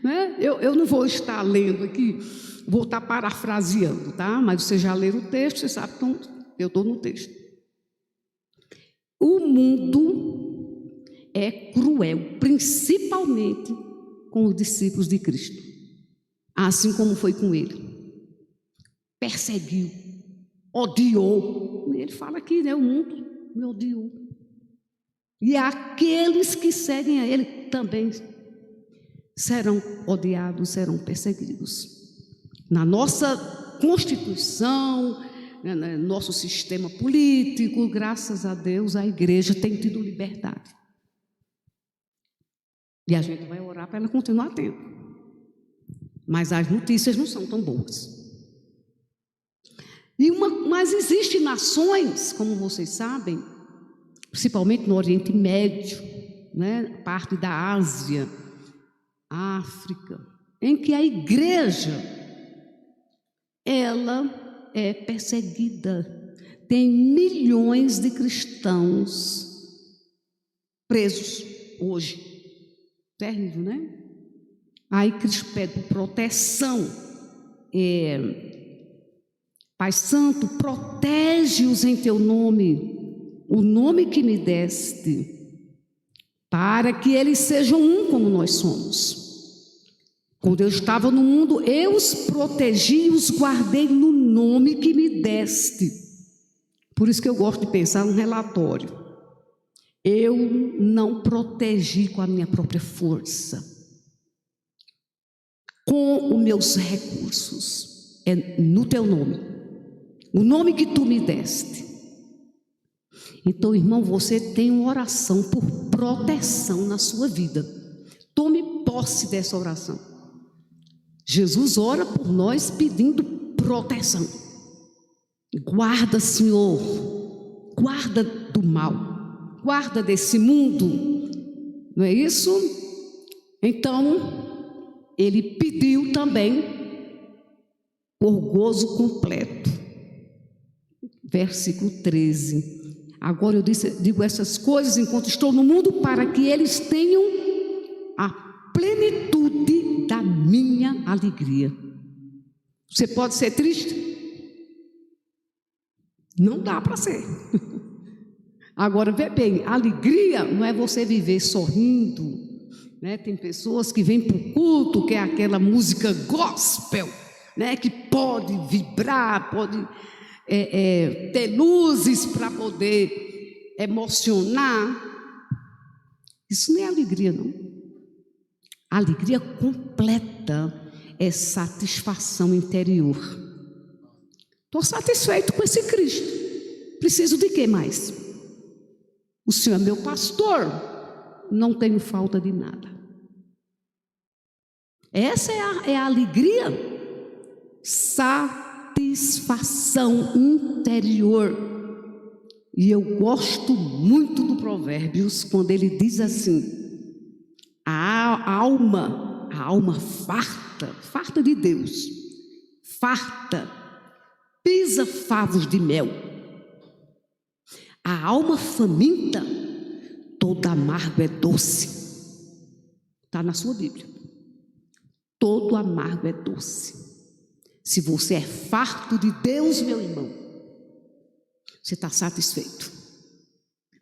Né? Eu não vou estar lendo aqui, vou estar parafraseando, tá? Mas você já leu o texto, você sabe que eu estou no texto. O mundo é cruel, principalmente com os discípulos de Cristo, assim como foi com ele. Perseguiu, odiou. Ele fala aqui, né? O mundo me odiou. E aqueles que seguem a ele também serão odiados, serão perseguidos. Na nossa Constituição, no nosso sistema político, graças a Deus, a igreja tem tido liberdade. E a gente vai orar para ela continuar tendo. Mas as notícias não são tão boas. Mas existem nações, como vocês sabem, principalmente no Oriente Médio, né, parte da Ásia, África, em que a igreja, ela é perseguida. Tem milhões de cristãos presos hoje. Terrível, né? Aí Cristo pede proteção. Pai Santo, protege-os em teu nome, o nome que me deste, para que eles sejam um como nós somos. Quando eu estava no mundo, eu os protegi e os guardei no nome que me deste. Por isso que eu gosto de pensar num relatório. Eu não protegi com a minha própria força, com os meus recursos, é no teu nome, o nome que tu me deste. Então, irmão, você tem uma oração por proteção na sua vida. Tome posse dessa oração. Jesus ora por nós pedindo proteção. Guarda, Senhor, guarda do mal, guarda desse mundo, não é isso? Então, ele pediu também por gozo completo. Versículo 13. Agora eu digo essas coisas enquanto estou no mundo, para que eles tenham a plenitude da minha alegria. Você pode ser triste? Não dá para ser. Agora, vê bem, alegria não é você viver sorrindo, né? Tem pessoas que vêm para o culto, que é aquela música gospel, né? Que pode vibrar, pode ter luzes para poder emocionar. Isso não é alegria, não. A alegria completa é satisfação interior. Estou satisfeito com esse Cristo. Preciso de quê mais? O Senhor é meu pastor, não tenho falta de nada. Essa é a alegria, satisfação interior. E eu gosto muito do Provérbios, quando ele diz assim: a alma farta de Deus, farta, pisa favos de mel. A alma faminta, todo amargo é doce. Está na sua Bíblia. Todo amargo é doce. Se você é farto de Deus, meu irmão, você está satisfeito.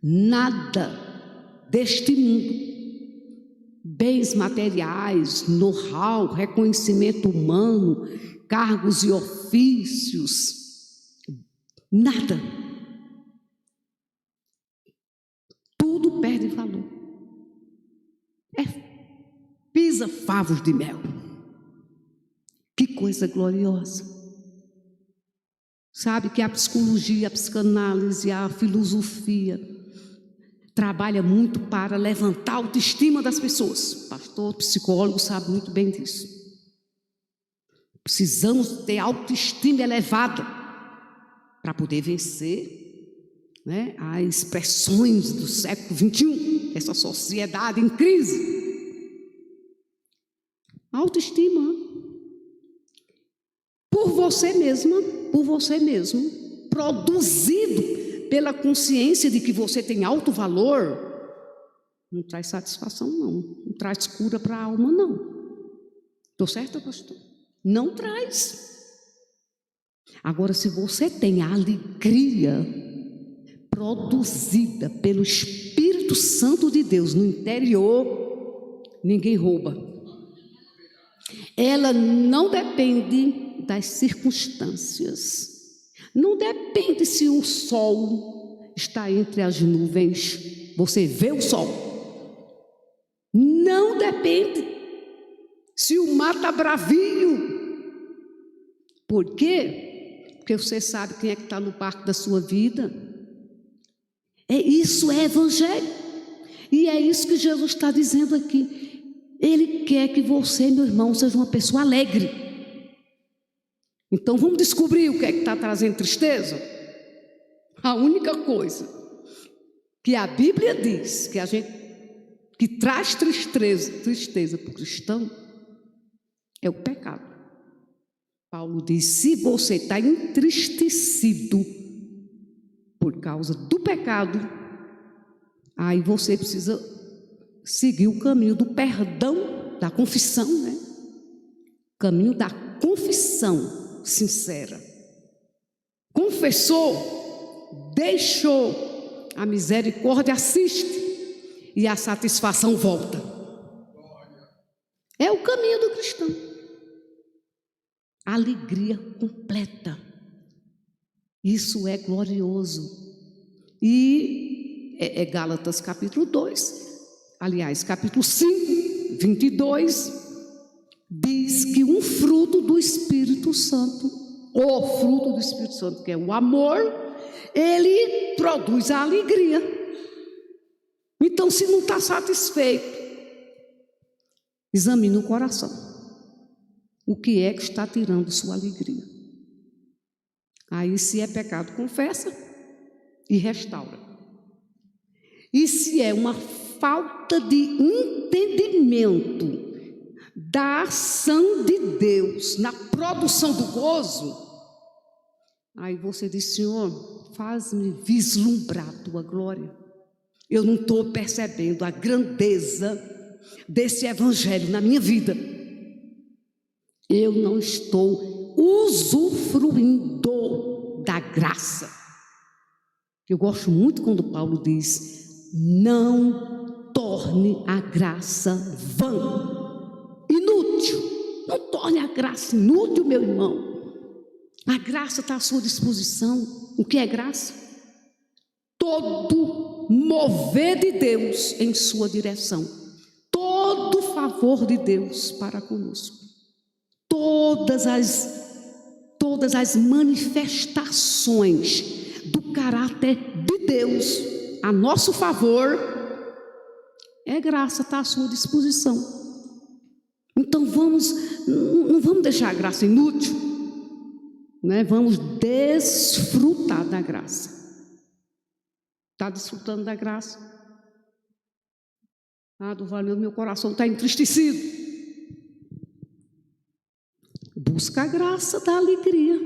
Nada deste mundo, bens materiais, know-how, reconhecimento humano, cargos e ofícios, nada. Tudo perde valor. Pisa favos de mel. Que coisa gloriosa. Sabe que a psicologia, a psicanálise, a filosofia trabalha muito para levantar a autoestima das pessoas. Pastor, psicólogo sabe muito bem disso. Precisamos ter autoestima elevada para poder vencer, né, as pressões do século XXI, essa sociedade em crise. Autoestima. Por você mesmo, produzido pela consciência de que você tem alto valor, não traz satisfação, não traz cura para a alma, não. Estou certa, pastor? Não traz. Agora, se você tem a alegria produzida pelo Espírito Santo de Deus no interior, ninguém rouba. Ela não depende das circunstâncias. Não depende se o sol está entre as nuvens. Você vê o sol. Não depende se o mar está bravio. Por quê? Porque você sabe quem é que está no barco da sua vida. Isso é evangelho. E é isso que Jesus está dizendo aqui. Ele quer que você, meu irmão, seja uma pessoa alegre. Então vamos descobrir o que é que está trazendo tristeza? A única coisa que a Bíblia diz que traz tristeza para o cristão é o pecado. Paulo diz: se você está entristecido por causa do pecado, aí você precisa seguir o caminho do perdão, da confissão, né? Caminho da confissão sincera. Confessou, deixou, a misericórdia assiste e a satisfação volta. É o caminho do cristão. Alegria completa. Isso é glorioso. E é Gálatas capítulo 2. Aliás, capítulo 5, 22, diz que um fruto do Espírito Santo, o fruto do Espírito Santo, que é o amor, ele produz a alegria. Então, se não está satisfeito, examine o coração. O que é que está tirando sua alegria? Aí, se é pecado, confessa e restaura. E se é uma falta de entendimento da ação de Deus na produção do gozo, aí você diz: Senhor, faz-me vislumbrar a tua glória. Eu não estou percebendo a grandeza desse evangelho na minha vida, eu não estou usufruindo da graça. Eu gosto muito quando Paulo diz: não torne a graça vã, inútil. Não torne a graça inútil, meu irmão. A graça está à sua disposição. O que é graça? Todo mover de Deus em sua direção, todo favor de Deus para conosco, todas as manifestações do caráter de Deus a nosso favor, é graça, está à sua disposição. Então não vamos deixar a graça inútil, né? Vamos desfrutar da graça. Está desfrutando da graça? Durvalino, meu coração está entristecido. Busca a graça da alegria.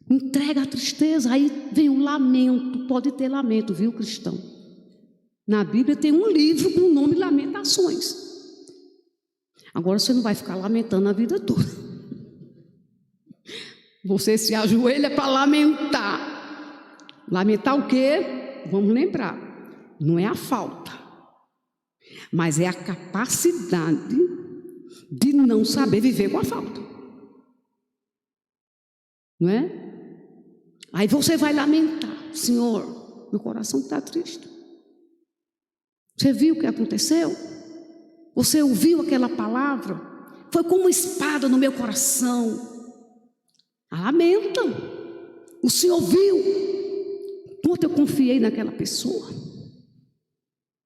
Entrega a tristeza. Aí vem o lamento. Pode ter lamento, viu, cristão? Na Bíblia tem um livro com o nome Lamentações. Agora você não vai ficar lamentando a vida toda. Você se ajoelha para lamentar. Lamentar o quê? Vamos lembrar, não é a falta, mas é a capacidade de não saber viver com a falta, não é? Aí você vai lamentar: Senhor, meu coração está triste. Você viu o que aconteceu? Você ouviu aquela palavra? Foi como uma espada no meu coração. Lamenta. O Senhor viu quanto eu confiei naquela pessoa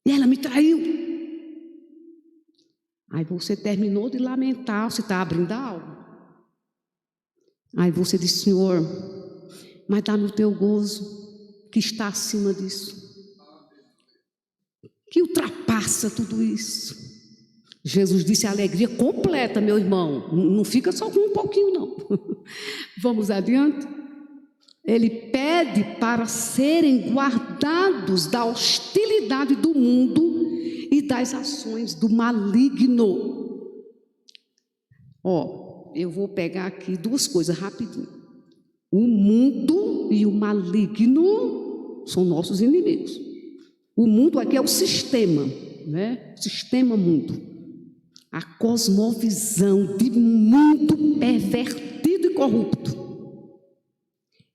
e ela me traiu. Aí você terminou de lamentar, você está abrindo a alma. Aí você diz: Senhor, mas dá-me o teu gozo que está acima disso, que ultrapassa tudo isso. Jesus disse: a alegria completa, meu irmão, não fica só com um pouquinho não. Vamos adiante. Ele pede para serem guardados da hostilidade do mundo e das ações do maligno. Eu vou pegar aqui duas coisas rapidinho. O mundo e o maligno são nossos inimigos. O mundo aqui é o sistema, né? O sistema mundo. A cosmovisão de mundo pervertido e corrupto.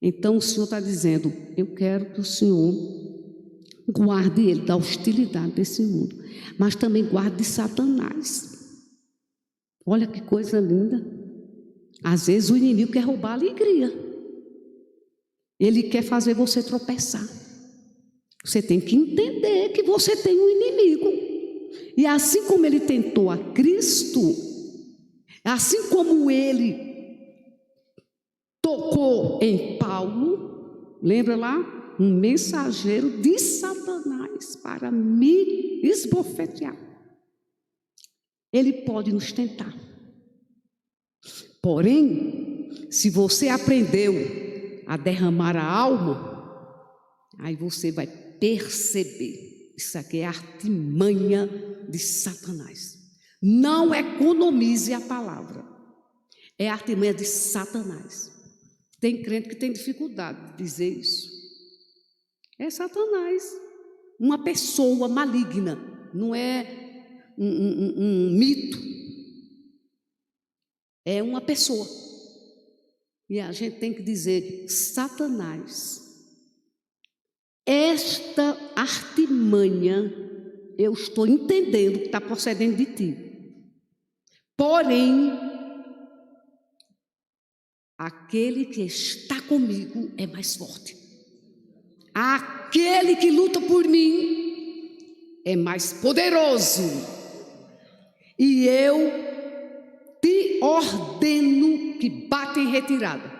Então o Senhor está dizendo: eu quero que o Senhor guarde ele da hostilidade desse mundo, mas também guarde de Satanás. Olha que coisa linda. Às vezes o inimigo quer roubar a alegria. Ele quer fazer você tropeçar. Você tem que entender que você tem um inimigo. E assim como ele tentou a Cristo, assim como ele tocou em Paulo, lembra lá? Um mensageiro de Satanás para me esbofetear. Ele pode nos tentar. Porém, se você aprendeu a derramar a alma, aí você vai perceber: isso aqui é artimanha de Satanás. Não economize a palavra. É artimanha de Satanás. Tem crente que tem dificuldade de dizer isso. É Satanás, uma pessoa maligna, não é um mito. É uma pessoa. E a gente tem que dizer: Satanás, esta artimanha, eu estou entendendo que está procedendo de ti. Porém, aquele que está comigo é mais forte. Aquele que luta por mim é mais poderoso. E eu te ordeno que bata em retirada.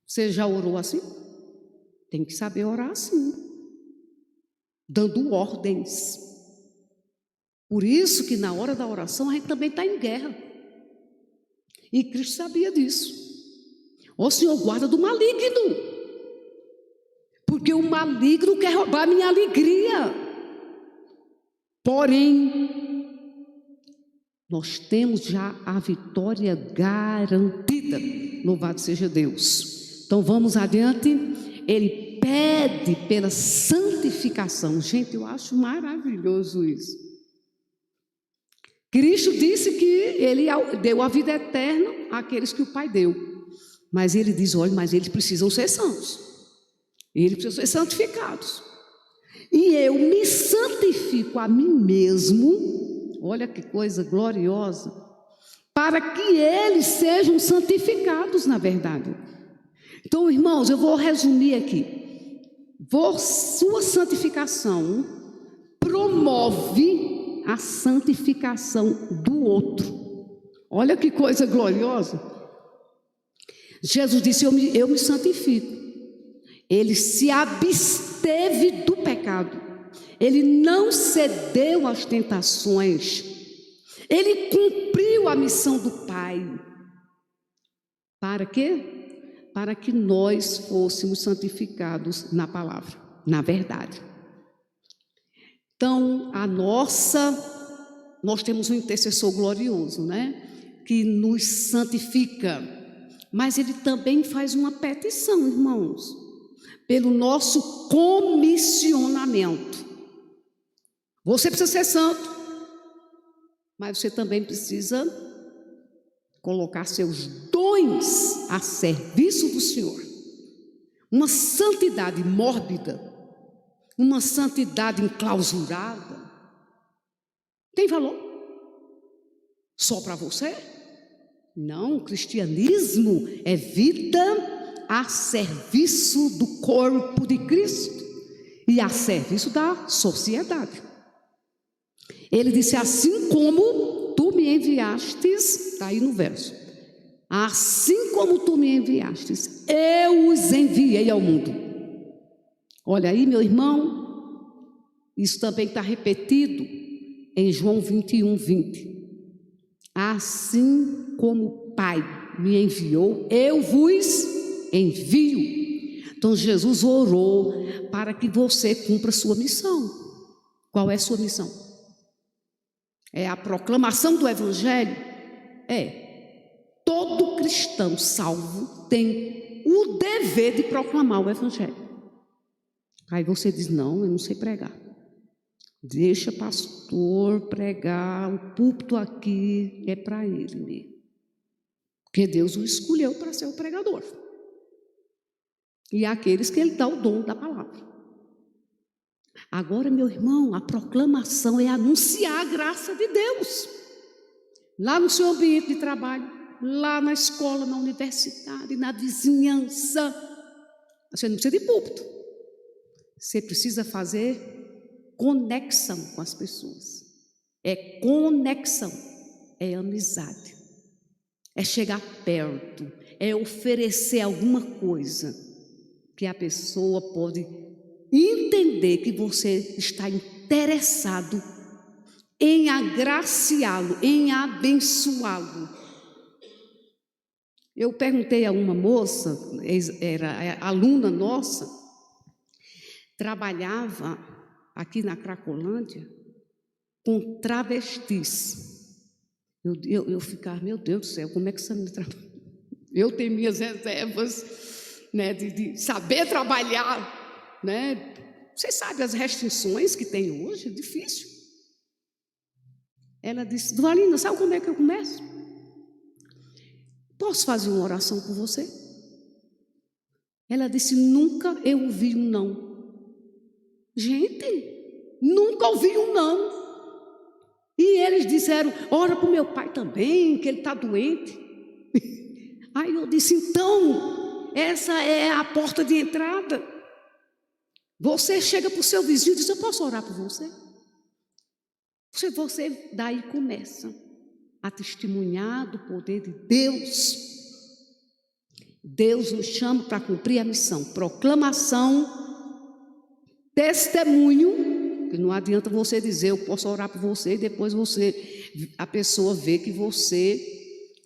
Você já orou assim? Tem que saber orar assim, dando ordens. Por isso que na hora da oração a gente também está em guerra. E Cristo sabia disso. Ó Senhor, guarda do maligno. Porque o maligno quer roubar minha alegria. Porém, nós temos já a vitória garantida. Louvado seja Deus. Então vamos adiante. Ele pede pela santificação. Gente, eu acho maravilhoso isso. Cristo disse que ele deu a vida eterna àqueles que o Pai deu. Mas ele diz, olha, mas eles precisam ser santos. Eles precisam ser santificados. E eu me santifico a mim mesmo, olha que coisa gloriosa, para que eles sejam santificados na verdade. Então, irmãos, eu vou resumir aqui. Sua santificação promove a santificação do outro. Olha que coisa gloriosa. Jesus disse, eu me santifico. Ele se absteve do pecado. Ele não cedeu às tentações. Ele cumpriu a missão do Pai. Para quê? Para que nós fôssemos santificados na palavra, na verdade. Então, nós temos um intercessor glorioso, né? Que nos santifica. Mas ele também faz uma petição, irmãos, pelo nosso comissionamento. Você precisa ser santo, mas você também precisa colocar seus dons a serviço do Senhor. Uma santidade mórbida, uma santidade enclausurada, tem valor? Só para você? Não, o cristianismo é vida a serviço do corpo de Cristo e a serviço da sociedade. Ele disse, assim como tu me enviastes, está aí no verso, assim como tu me enviastes, eu os enviei ao mundo. Olha aí, meu irmão, isso também está repetido em João 21:20. Assim como o Pai me enviou, eu vos envio. Então Jesus orou para que você cumpra a sua missão. Qual é a sua missão? É a proclamação do Evangelho? Todo cristão salvo tem o dever de proclamar o Evangelho. Aí você diz, não, eu não sei pregar. Deixa pastor pregar, o púlpito aqui é para ele mesmo. Porque Deus o escolheu para ser o pregador. E aqueles que ele dá o dom da palavra. Agora, meu irmão, a proclamação é anunciar a graça de Deus. Lá no seu ambiente de trabalho, lá na escola, na universidade, na vizinhança. Você não precisa de púlpito. Você precisa fazer conexão com as pessoas. É conexão, é amizade, é chegar perto, é oferecer alguma coisa que a pessoa pode entender que você está interessado em agraciá-lo, em abençoá-lo. Eu perguntei a uma moça, era aluna nossa, trabalhava aqui na Cracolândia, com travestis. Eu ficava, meu Deus do céu, como é que essa menina trabalha? Eu tenho minhas reservas, né, de saber trabalhar, né? Vocês sabem as restrições que tem hoje, é difícil. Ela disse, Duvalina, sabe como é que eu começo? Posso fazer uma oração por você? Ela disse, nunca eu ouvi um não. Gente, nunca ouvi um não. E eles disseram, ora para o meu pai também, que ele está doente. Aí eu disse, então, essa é a porta de entrada. Você chega para o seu vizinho e diz, eu posso orar por você? Você daí começa a testemunhar do poder de Deus. Deus nos chama para cumprir a missão, proclamação, testemunho, que não adianta você dizer, eu posso orar por você, e depois a pessoa vê que você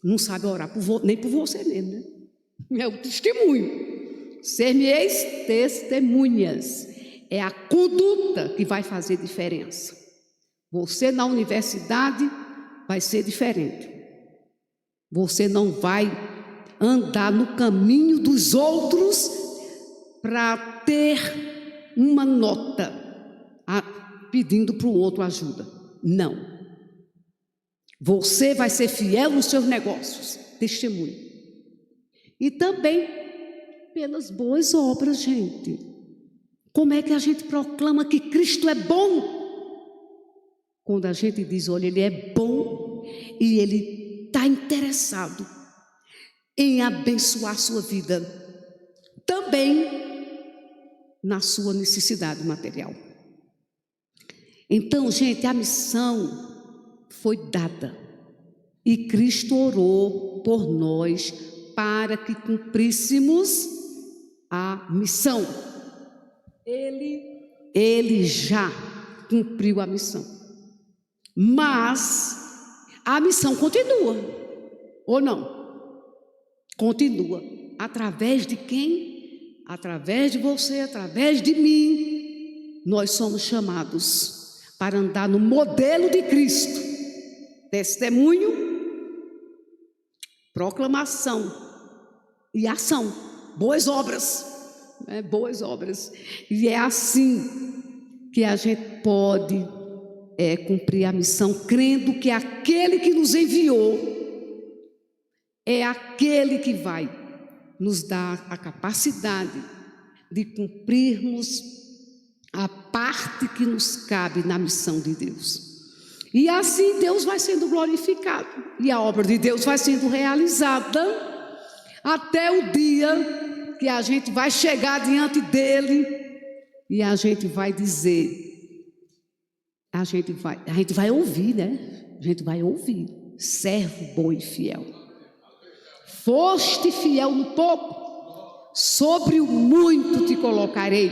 não sabe orar nem por você mesmo, né? É o testemunho. Ser-me-eis testemunhas. É a conduta que vai fazer diferença. Você na universidade vai ser diferente. Você não vai andar no caminho dos outros para ter uma nota pedindo para o outro ajuda. Não. Você vai ser fiel nos seus negócios, testemunho. E também pelas boas obras, gente. Como é que a gente proclama que Cristo é bom? Quando a gente diz, olha, Ele é bom e Ele está interessado em abençoar a sua vida, também na sua necessidade material. Então, gente, a missão foi dada e Cristo orou por nós para que cumpríssemos a missão. Ele já cumpriu a missão, mas a missão continua, ou não? Continua. Através de quem? Através de você, através de mim. Nós somos chamados para andar no modelo de Cristo. Testemunho, proclamação e ação. Boas obras. Boas obras. E é assim que a gente pode cumprir a missão, crendo que aquele que nos enviou é aquele que vai nos dar a capacidade de cumprirmos a parte que nos cabe na missão de Deus. E assim Deus vai sendo glorificado e a obra de Deus vai sendo realizada até o dia que a gente vai chegar diante dele e a gente vai dizer, a gente vai ouvir, né? A gente vai ouvir, servo bom e fiel. Foste fiel no pouco, sobre o muito te colocarei.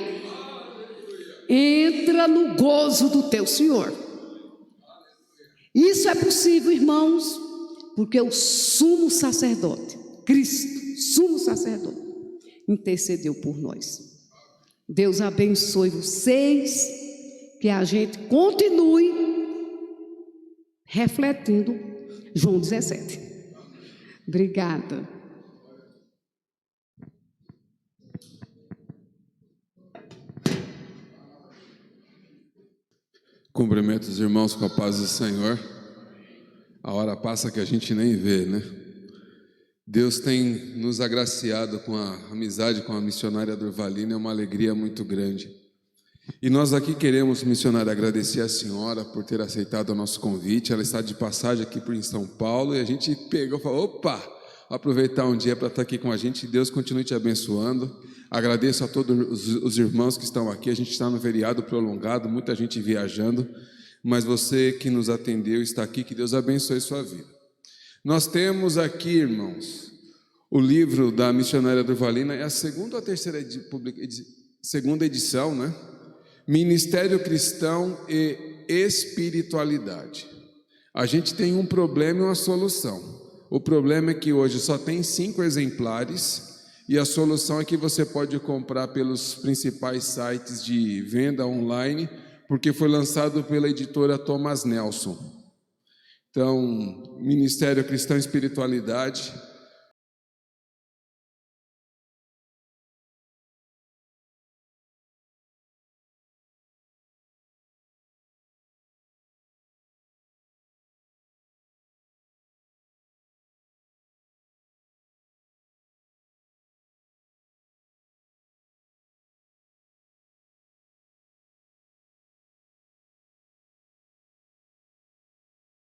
Entra no gozo do teu Senhor. Isso é possível, irmãos, porque o sumo sacerdote, Cristo, sumo sacerdote, intercedeu por nós. Deus abençoe vocês, que a gente continue refletindo João 17. Obrigada. Cumprimento os irmãos com a paz do Senhor. A hora passa que a gente nem vê, né? Deus tem nos agraciado com a amizade com a missionária Durvalina, é uma alegria muito grande. E nós aqui queremos, missionária, agradecer a senhora por ter aceitado o nosso convite. Ela está de passagem aqui em São Paulo e a gente pegou e falou, opa, aproveitar um dia para estar aqui com a gente. Deus continue te abençoando. Agradeço a todos os irmãos que estão aqui. A gente está no feriado prolongado, muita gente viajando, mas você que nos atendeu está aqui, que Deus abençoe sua vida. Nós temos aqui, irmãos, o livro da missionária Durvalina, é a segunda ou a terceira segunda edição, né? Ministério Cristão e Espiritualidade. A gente tem um problema e uma solução. O problema é que hoje só tem 5 exemplares e a solução é que você pode comprar pelos principais sites de venda online, porque foi lançado pela editora Thomas Nelson. Então, Ministério Cristão e Espiritualidade